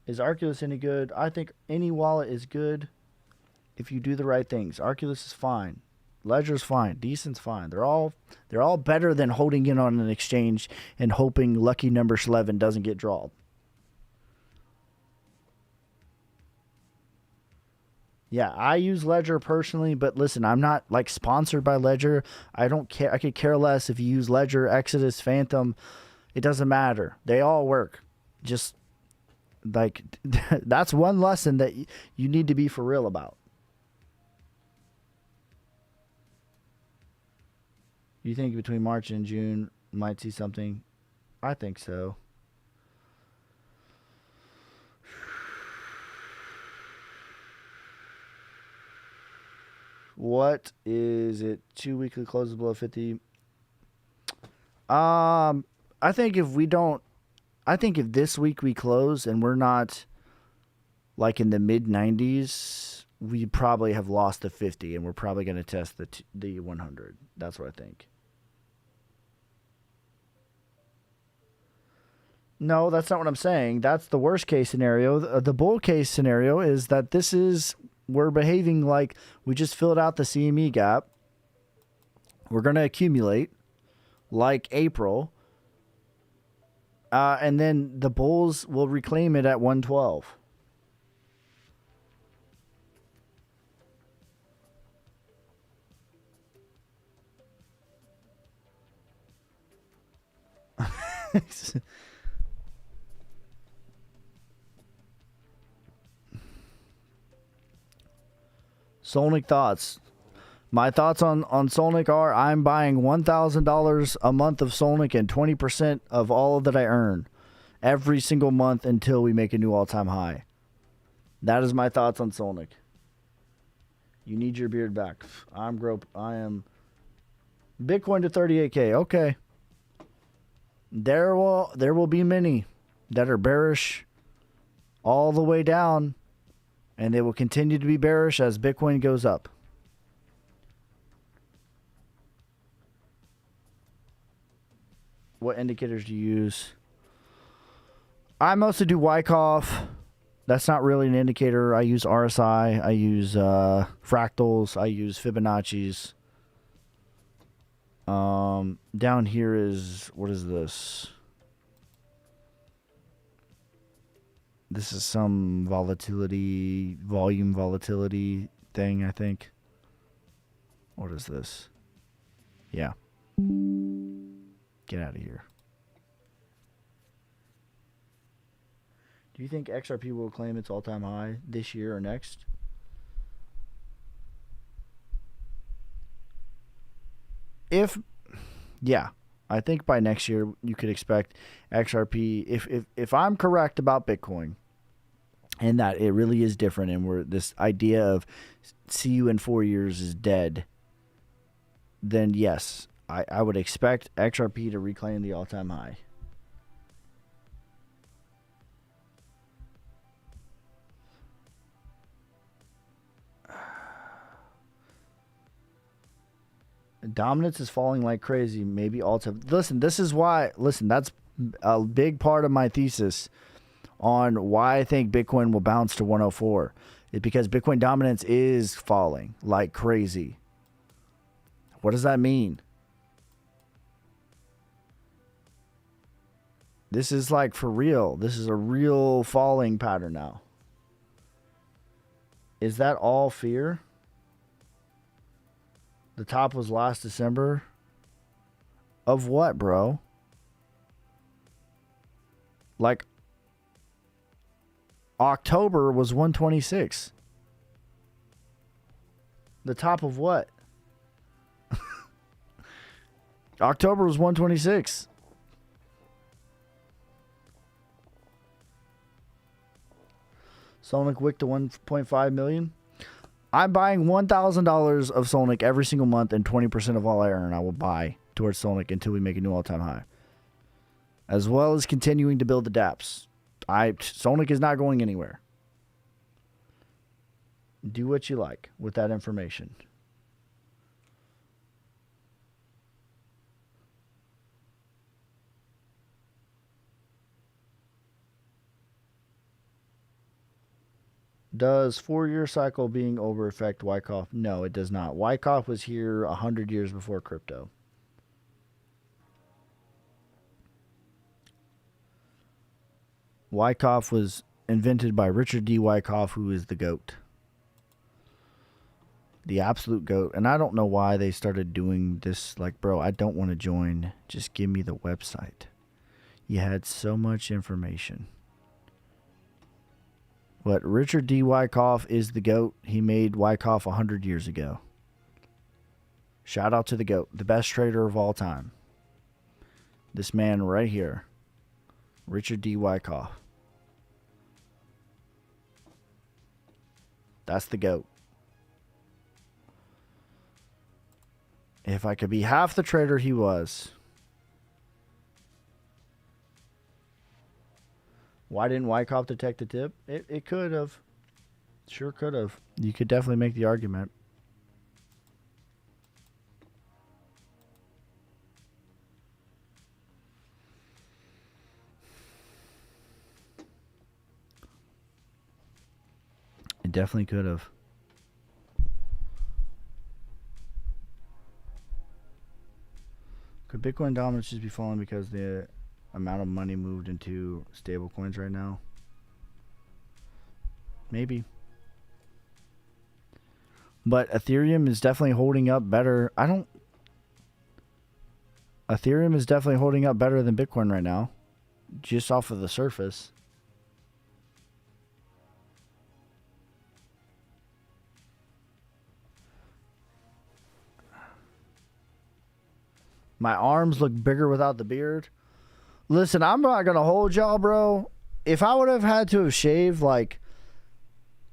Is Arculus any good? I think any wallet is good if you do the right things. Arculus is fine. Ledger's fine. Decent's fine. They're all better than holding in on an exchange and hoping lucky number 11 doesn't get drawn. Yeah, I use Ledger personally, but listen, I'm not like sponsored by Ledger. I don't care. I could care less if you use Ledger, Exodus, Phantom. It doesn't matter. They all work. Just like that's one lesson that you need to be for real about. You think between March and June might see something? I think so. What is it? 2 weekly closes below 50. I think if this week we close and we're not like in the mid 90s, we probably have lost the 50 and we're probably going to test the 100. That's what I think. No, that's not what I'm saying. That's the worst case scenario. The bull case scenario is that we're behaving like we just filled out the CME gap. We're going to accumulate like April. And then the bulls will reclaim it at 112. Solnic thoughts. My thoughts on Solnic are I'm buying $1,000 a month of Solnic and 20% of all that I earn every single month until we make a new all-time high. That is my thoughts on Solnic. You need your beard back. I am Bitcoin to 38K. Okay. There will be many that are bearish all the way down, and they will continue to be bearish as Bitcoin goes up. What indicators do you use? I mostly do Wyckoff. That's not really an indicator. I use RSI. I use fractals. I use Fibonacci's. Down here is, what is this? This is some volume volatility thing, I think. What is this? Yeah. Get out of here. Do you think XRP will claim its all-time high this year or next? Yeah, I think by next year you could expect XRP. If I'm correct about Bitcoin, and that it really is different, and where this idea of see you in 4 years is dead, then yes, I would expect XRP to reclaim the all-time high. Dominance is falling like crazy. Maybe alts have... Listen, this is why... Listen, that's a big part of my thesis on why I think Bitcoin will bounce to 104. It's because Bitcoin dominance is falling like crazy. What does that mean? This is like for real. This is a real falling pattern now. Is that all fear? The top was last December. Of what, bro? Like, October was 126. The top of what? October was 126. Solnic wick to 1.5 million. I'm buying $1,000 of Solnic every single month, and 20% of all I earn I will buy towards Solnic until we make a new all-time high. As well as continuing to build the dApps. Solnic is not going anywhere. Do what you like with that information. Does 4-year cycle being over affect Wyckoff? No, it does not. Wyckoff was here 100 years before crypto. Wyckoff was invented by Richard D. Wyckoff, who is the GOAT. The absolute GOAT. And I don't know why they started doing this. Like, bro, I don't want to join. Just give me the website. You had so much information. But Richard D. Wyckoff is the GOAT. He made Wyckoff 100 years ago. Shout out to the GOAT, the best trader of all time. This man right here, Richard D. Wyckoff. That's the GOAT. If I could be half the trader he was. Why didn't Wyckoff detect the tip? It could have. Sure could have. You could definitely make the argument. It definitely could have. Could Bitcoin dominance just be falling because the amount of money moved into stable coins right now? Maybe. But Ethereum is definitely holding up better. Ethereum is definitely holding up better than Bitcoin right now. Just off of the surface. My arms look bigger without the beard. Listen, I'm not going to hold y'all, bro. If I would have had to have shaved like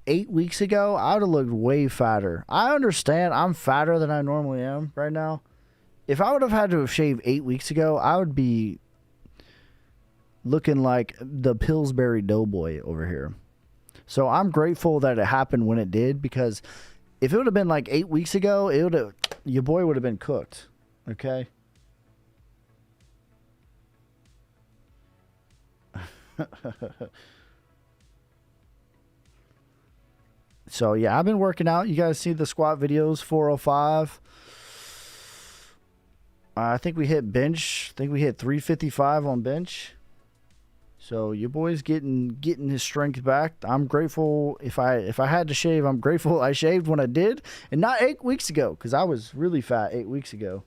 8 weeks ago, I would have looked way fatter. I understand I'm fatter than I normally am right now. If I would have had to have shaved 8 weeks ago, I would be looking like the Pillsbury Doughboy over here. So I'm grateful that it happened when it did, because if it would have been like 8 weeks ago, your boy would have been cooked. Okay? So yeah, I've been working out. You guys see the squat videos, 405. I think we hit bench. I think we hit 355 on bench. So your boy's getting his strength back. I'm grateful. If I had to shave, I'm grateful I shaved when I did, and not 8 weeks ago, because I was really fat 8 weeks ago.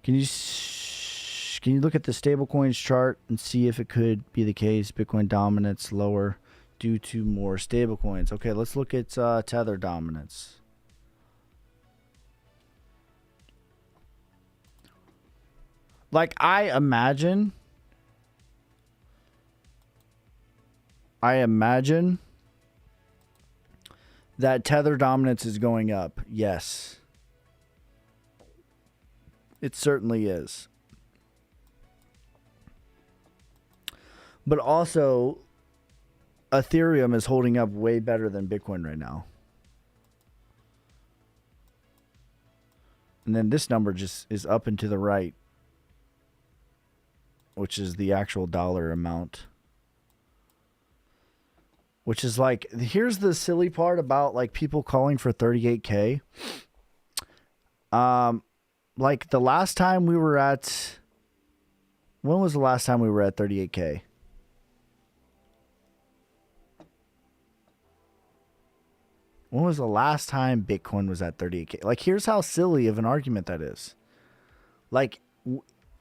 Can you look at the stablecoins chart and see if it could be the case? Bitcoin dominance lower due to more stablecoins. Okay, let's look at Tether dominance. Like, I imagine that Tether dominance is going up. Yes. It certainly is. But also, Ethereum is holding up way better than Bitcoin right now. And then this number just is up and to the right, which is the actual dollar amount. Which is like, here's the silly part about like people calling for 38K. Like the last time we were at, when was the last time we were at 38K? When was the last time Bitcoin was at 38K? Like, here's how silly of an argument that is. Like,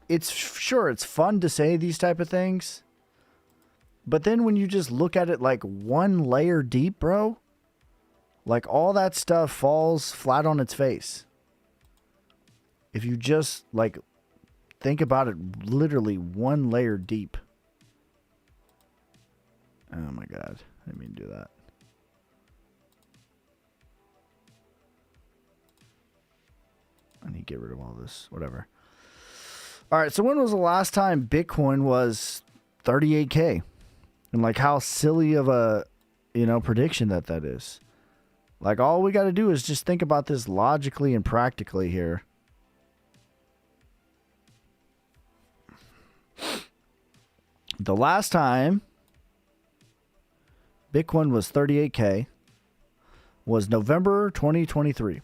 it's sure, it's fun to say these type of things, but then when you just look at it like one layer deep, bro, like all that stuff falls flat on its face. If you just like think about it literally one layer deep. Oh my God, I didn't mean to do that. I need to get rid of all this, whatever. All right, so when was the last time Bitcoin was 38K? And like how silly of a, prediction that is. Like all we got to do is just think about this logically and practically here. The last time Bitcoin was 38K was November 2023.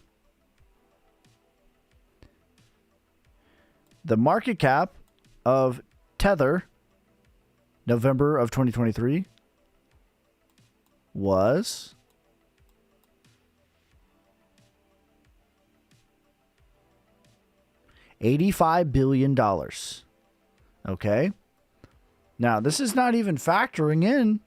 The market cap of Tether, November of 2023, was $85 billion. Okay? Now, this is not even factoring in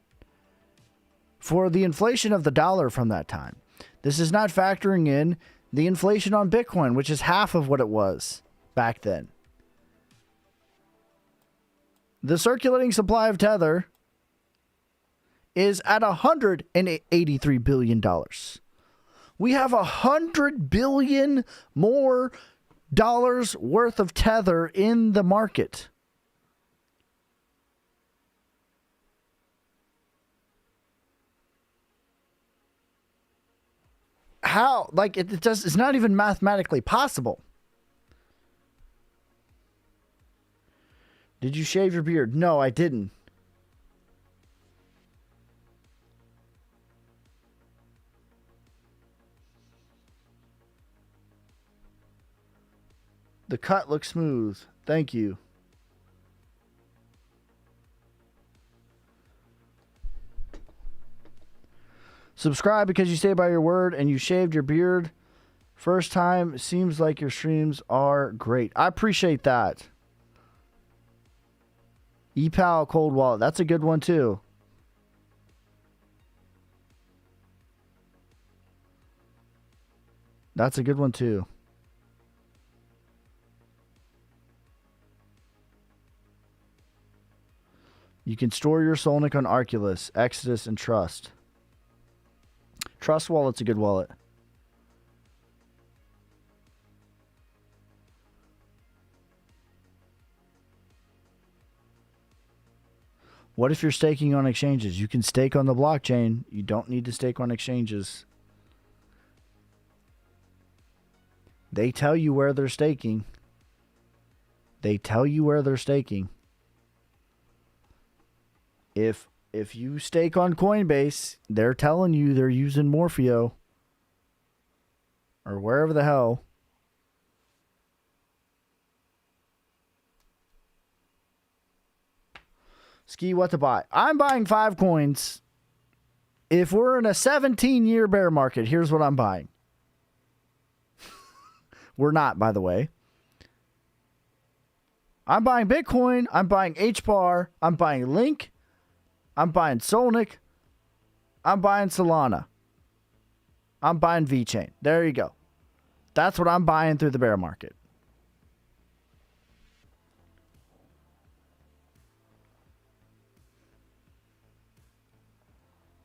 for the inflation of the dollar from that time. This is not factoring in the inflation on Bitcoin, which is half of what it was back then. The circulating supply of Tether is at $183 billion. We have $100 billion more dollars worth of Tether in the market. How? Like it's not even mathematically possible. Did you shave your beard? No, I didn't. The cut looks smooth. Thank you. Subscribe because you stay by your word and you shaved your beard. First time, seems like your streams are great. I appreciate that. ePal cold wallet. That's a good one too. That's a good one too. You can store your Solnic on Arculus, Exodus, and Trust. Trust wallet's a good wallet. What if you're staking on exchanges? You can stake on the blockchain. You don't need to stake on exchanges. They tell you where they're staking. They tell you where they're staking. If you stake on Coinbase, they're telling you they're using Morpheo or wherever the hell. Ski, what to buy? I'm buying 5 coins. If we're in a 17-year bear market, here's what I'm buying. We're not, by the way. I'm buying Bitcoin. I'm buying HBAR. I'm buying Link. I'm buying Solnic. I'm buying Solana. I'm buying VeChain. There you go. That's what I'm buying through the bear market.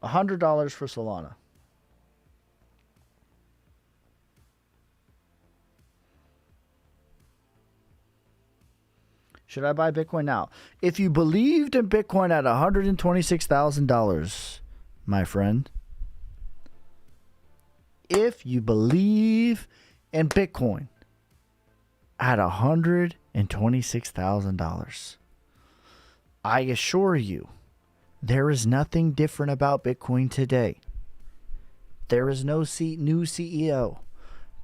$100 for Solana. Should I buy Bitcoin now? If you believed in Bitcoin at $126,000, my friend, if you believe in Bitcoin at $126,000, I assure you, there is nothing different about Bitcoin today. There is no new CEO.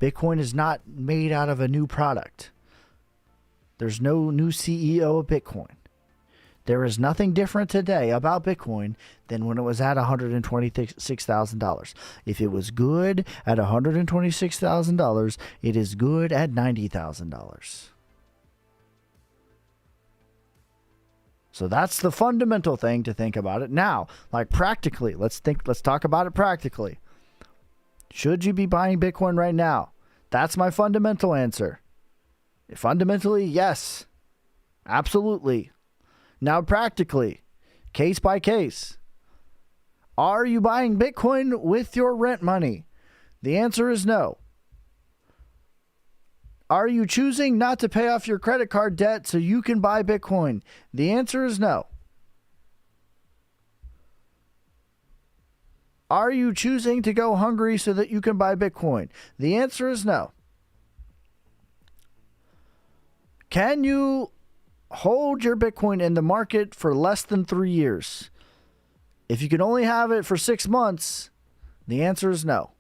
Bitcoin is not made out of a new product. There's no new CEO of Bitcoin. There is nothing different today about Bitcoin than when it was at $126,000. If it was good at $126,000, it is good at $90,000. So that's the fundamental thing to think about it. Now, like practically, let's talk about it practically. Should you be buying Bitcoin right now? That's my fundamental answer. Fundamentally, yes. Absolutely. Now, practically, case by case. Are you buying Bitcoin with your rent money? The answer is no. Are you choosing not to pay off your credit card debt so you can buy Bitcoin? The answer is no. Are you choosing to go hungry so that you can buy Bitcoin? The answer is no. Can you hold your Bitcoin in the market for less than 3 years? If you can only have it for 6 months, the answer is no.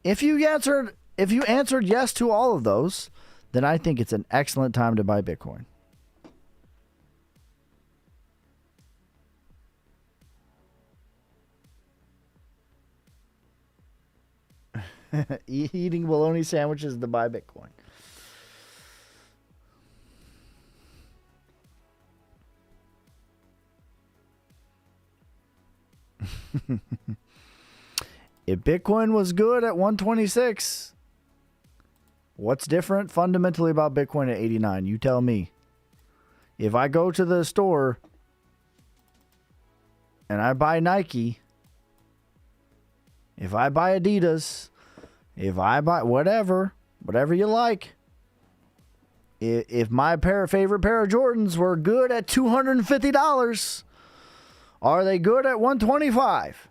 If you answered yes to all of those, then I think it's an excellent time to buy Bitcoin. Eating bologna sandwiches to buy Bitcoin. If Bitcoin was good at 126, what's different fundamentally about Bitcoin at 89? You tell me. If I go to the store and I buy Nike, if I buy Adidas, if I buy whatever you like, if my favorite pair of Jordans were good at $250, are they good at 125?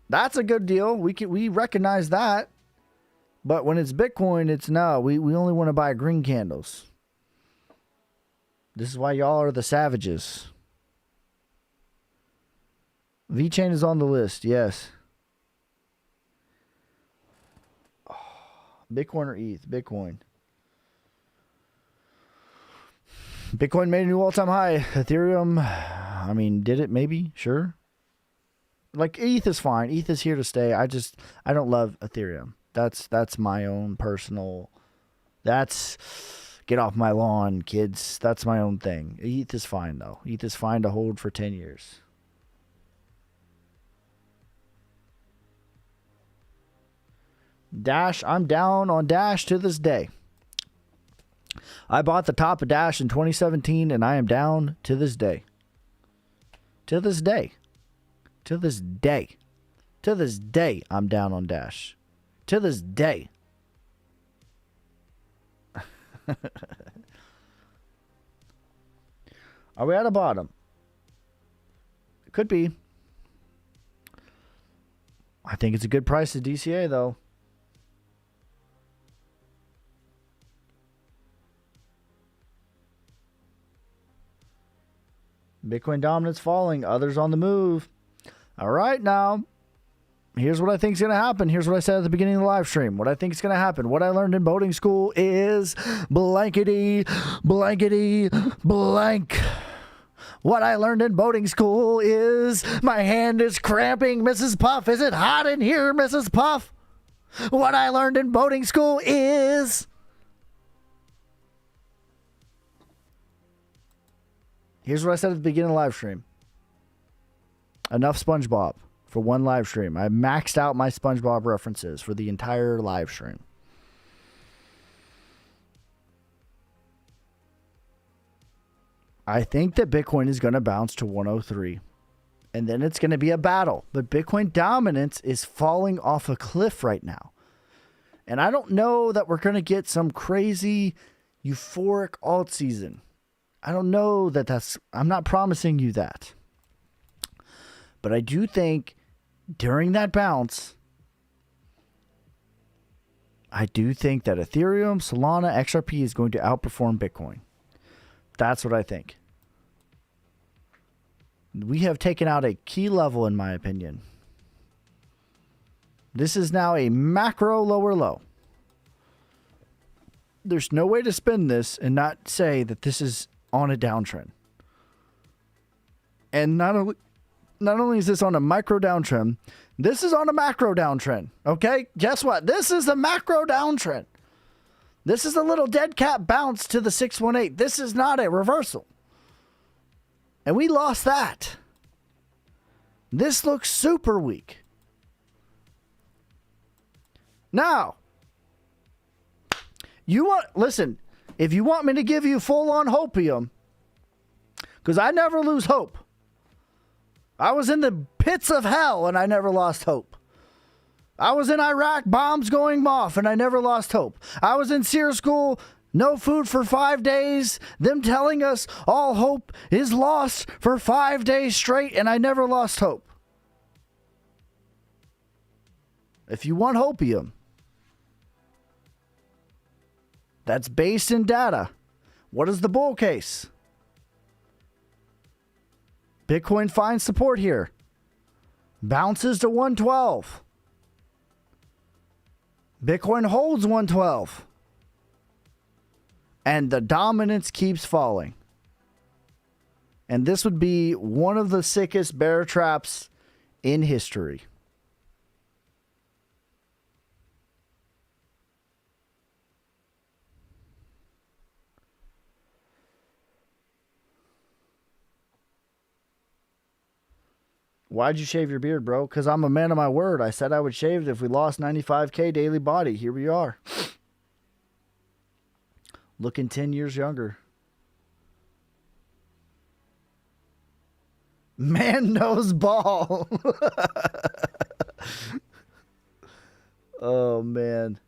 That's a good deal. We recognize that. But when it's Bitcoin, it's no. We only want to buy green candles. This is why y'all are the savages. VeChain is on the list, yes. Oh, Bitcoin or ETH? Bitcoin. Bitcoin made a new all-time high. Ethereum, I mean, did it maybe? Sure. Like ETH is fine. ETH is here to stay. I don't love Ethereum. That's my own personal. That's get off my lawn, kids. That's my own thing. ETH is fine though. ETH is fine to hold for 10 years. Dash, I'm down on Dash to this day. I bought the top of Dash in 2017 and I am down to this day. To this day. To this day. To this day, I'm down on Dash. To this day. Are we at a bottom? Could be. I think it's a good price to DCA though. Bitcoin dominance falling, others on the move. All right, now, here's what I think is going to happen. Here's what I said at the beginning of the live stream. What I think is going to happen. What I learned in boating school is blankety, blankety, blank. What I learned in boating school is my hand is cramping, Mrs. Puff. Is it hot in here, Mrs. Puff? What I learned in boating school is... Here's what I said at the beginning of the live stream. Enough SpongeBob for one live stream. I maxed out my SpongeBob references for the entire live stream. I think that Bitcoin is going to bounce to 103. And then it's going to be a battle. But Bitcoin dominance is falling off a cliff right now. And I don't know that we're going to get some crazy euphoric alt season. I don't know that I'm not promising you that. But I do think during that bounce, I do think that Ethereum, Solana, XRP is going to outperform Bitcoin. That's what I think. We have taken out a key level, in my opinion. This is now a macro lower low. There's no way to spin this and not say that this is on a downtrend. And not only is this on a micro downtrend, this is on a macro downtrend. Okay? Guess what? This is a macro downtrend. This is a little dead cat bounce to the 618. This is not a reversal. And we lost that. This looks super weak. Now, listen, if you want me to give you full-on hopium, because I never lose hope. I was in the pits of hell and I never lost hope. I was in Iraq, bombs going off, and I never lost hope. I was in SEER school, no food for 5 days, them telling us all hope is lost for 5 days straight, and I never lost hope. If you want hopium, that's based in data. What is the bull case? Bitcoin finds support here. Bounces to 112. Bitcoin holds 112. And the dominance keeps falling. And this would be one of the sickest bear traps in history. Why'd you shave your beard, bro? Because I'm a man of my word. I said I would shave it if we lost 95K daily body. Here we are. Looking 10 years younger. Man knows ball. Oh, man.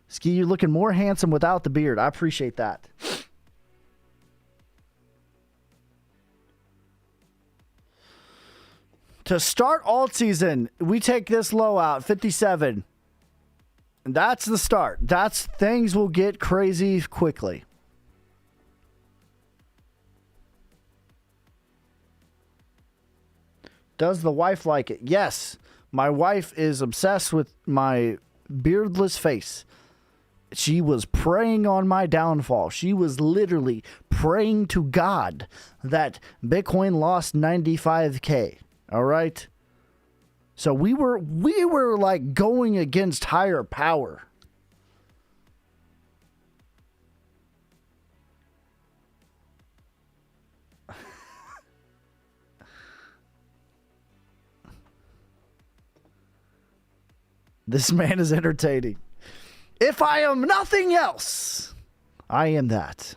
Ski, you're looking more handsome without the beard. I appreciate that. To start alt season, we take this low out, 57. That's the start. Things will get crazy quickly. Does the wife like it? Yes. My wife is obsessed with my beardless face. She was praying on my downfall. She was literally praying to God that Bitcoin lost 95K. All right? So we were like going against higher power. This man is entertaining. If I am nothing else, I am that.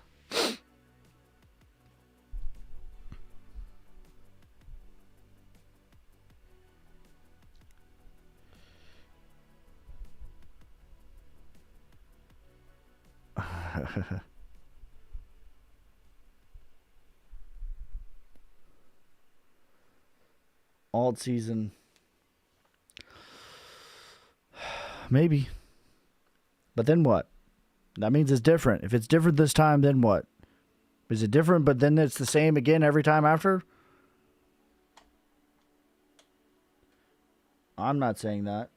Alt season. Maybe. But then what? That means it's different. If it's different this time, then what? Is it different, but then it's the same again every time after? I'm not saying that.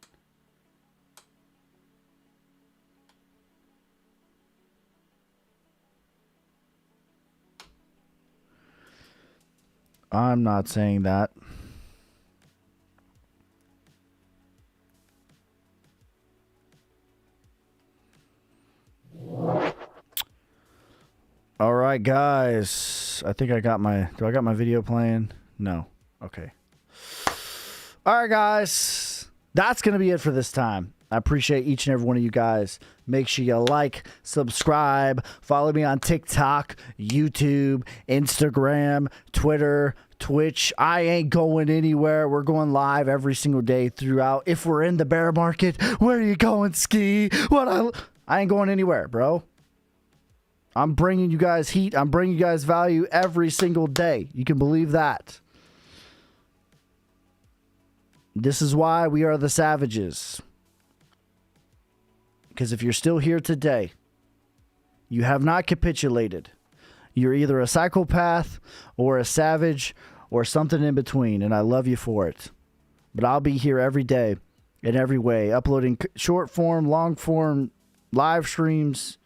I'm not saying that. All right, guys. I think I got my... Do I got my video playing? No. Okay. All right, guys. That's going to be it for this time. I appreciate each and every one of you guys. Make sure you like, subscribe, follow me on TikTok, YouTube, Instagram, Twitter, Twitch. I ain't going anywhere. We're going live every single day throughout. If we're in the bear market, where are you going, Ski? I ain't going anywhere, bro. I'm bringing you guys heat. I'm bringing you guys value every single day. You can believe that. This is why we are the savages. Because if you're still here today, you have not capitulated. You're either a psychopath or a savage or something in between, and I love you for it. But I'll be here every day in every way, uploading short form, long form, live streams.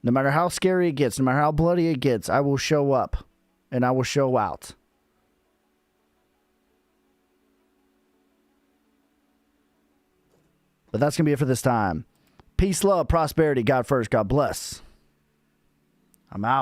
No matter how scary it gets, no matter how bloody it gets, I will show up and I will show out. But that's going to be it for this time. Peace, love, prosperity. God first. God bless. I'm out.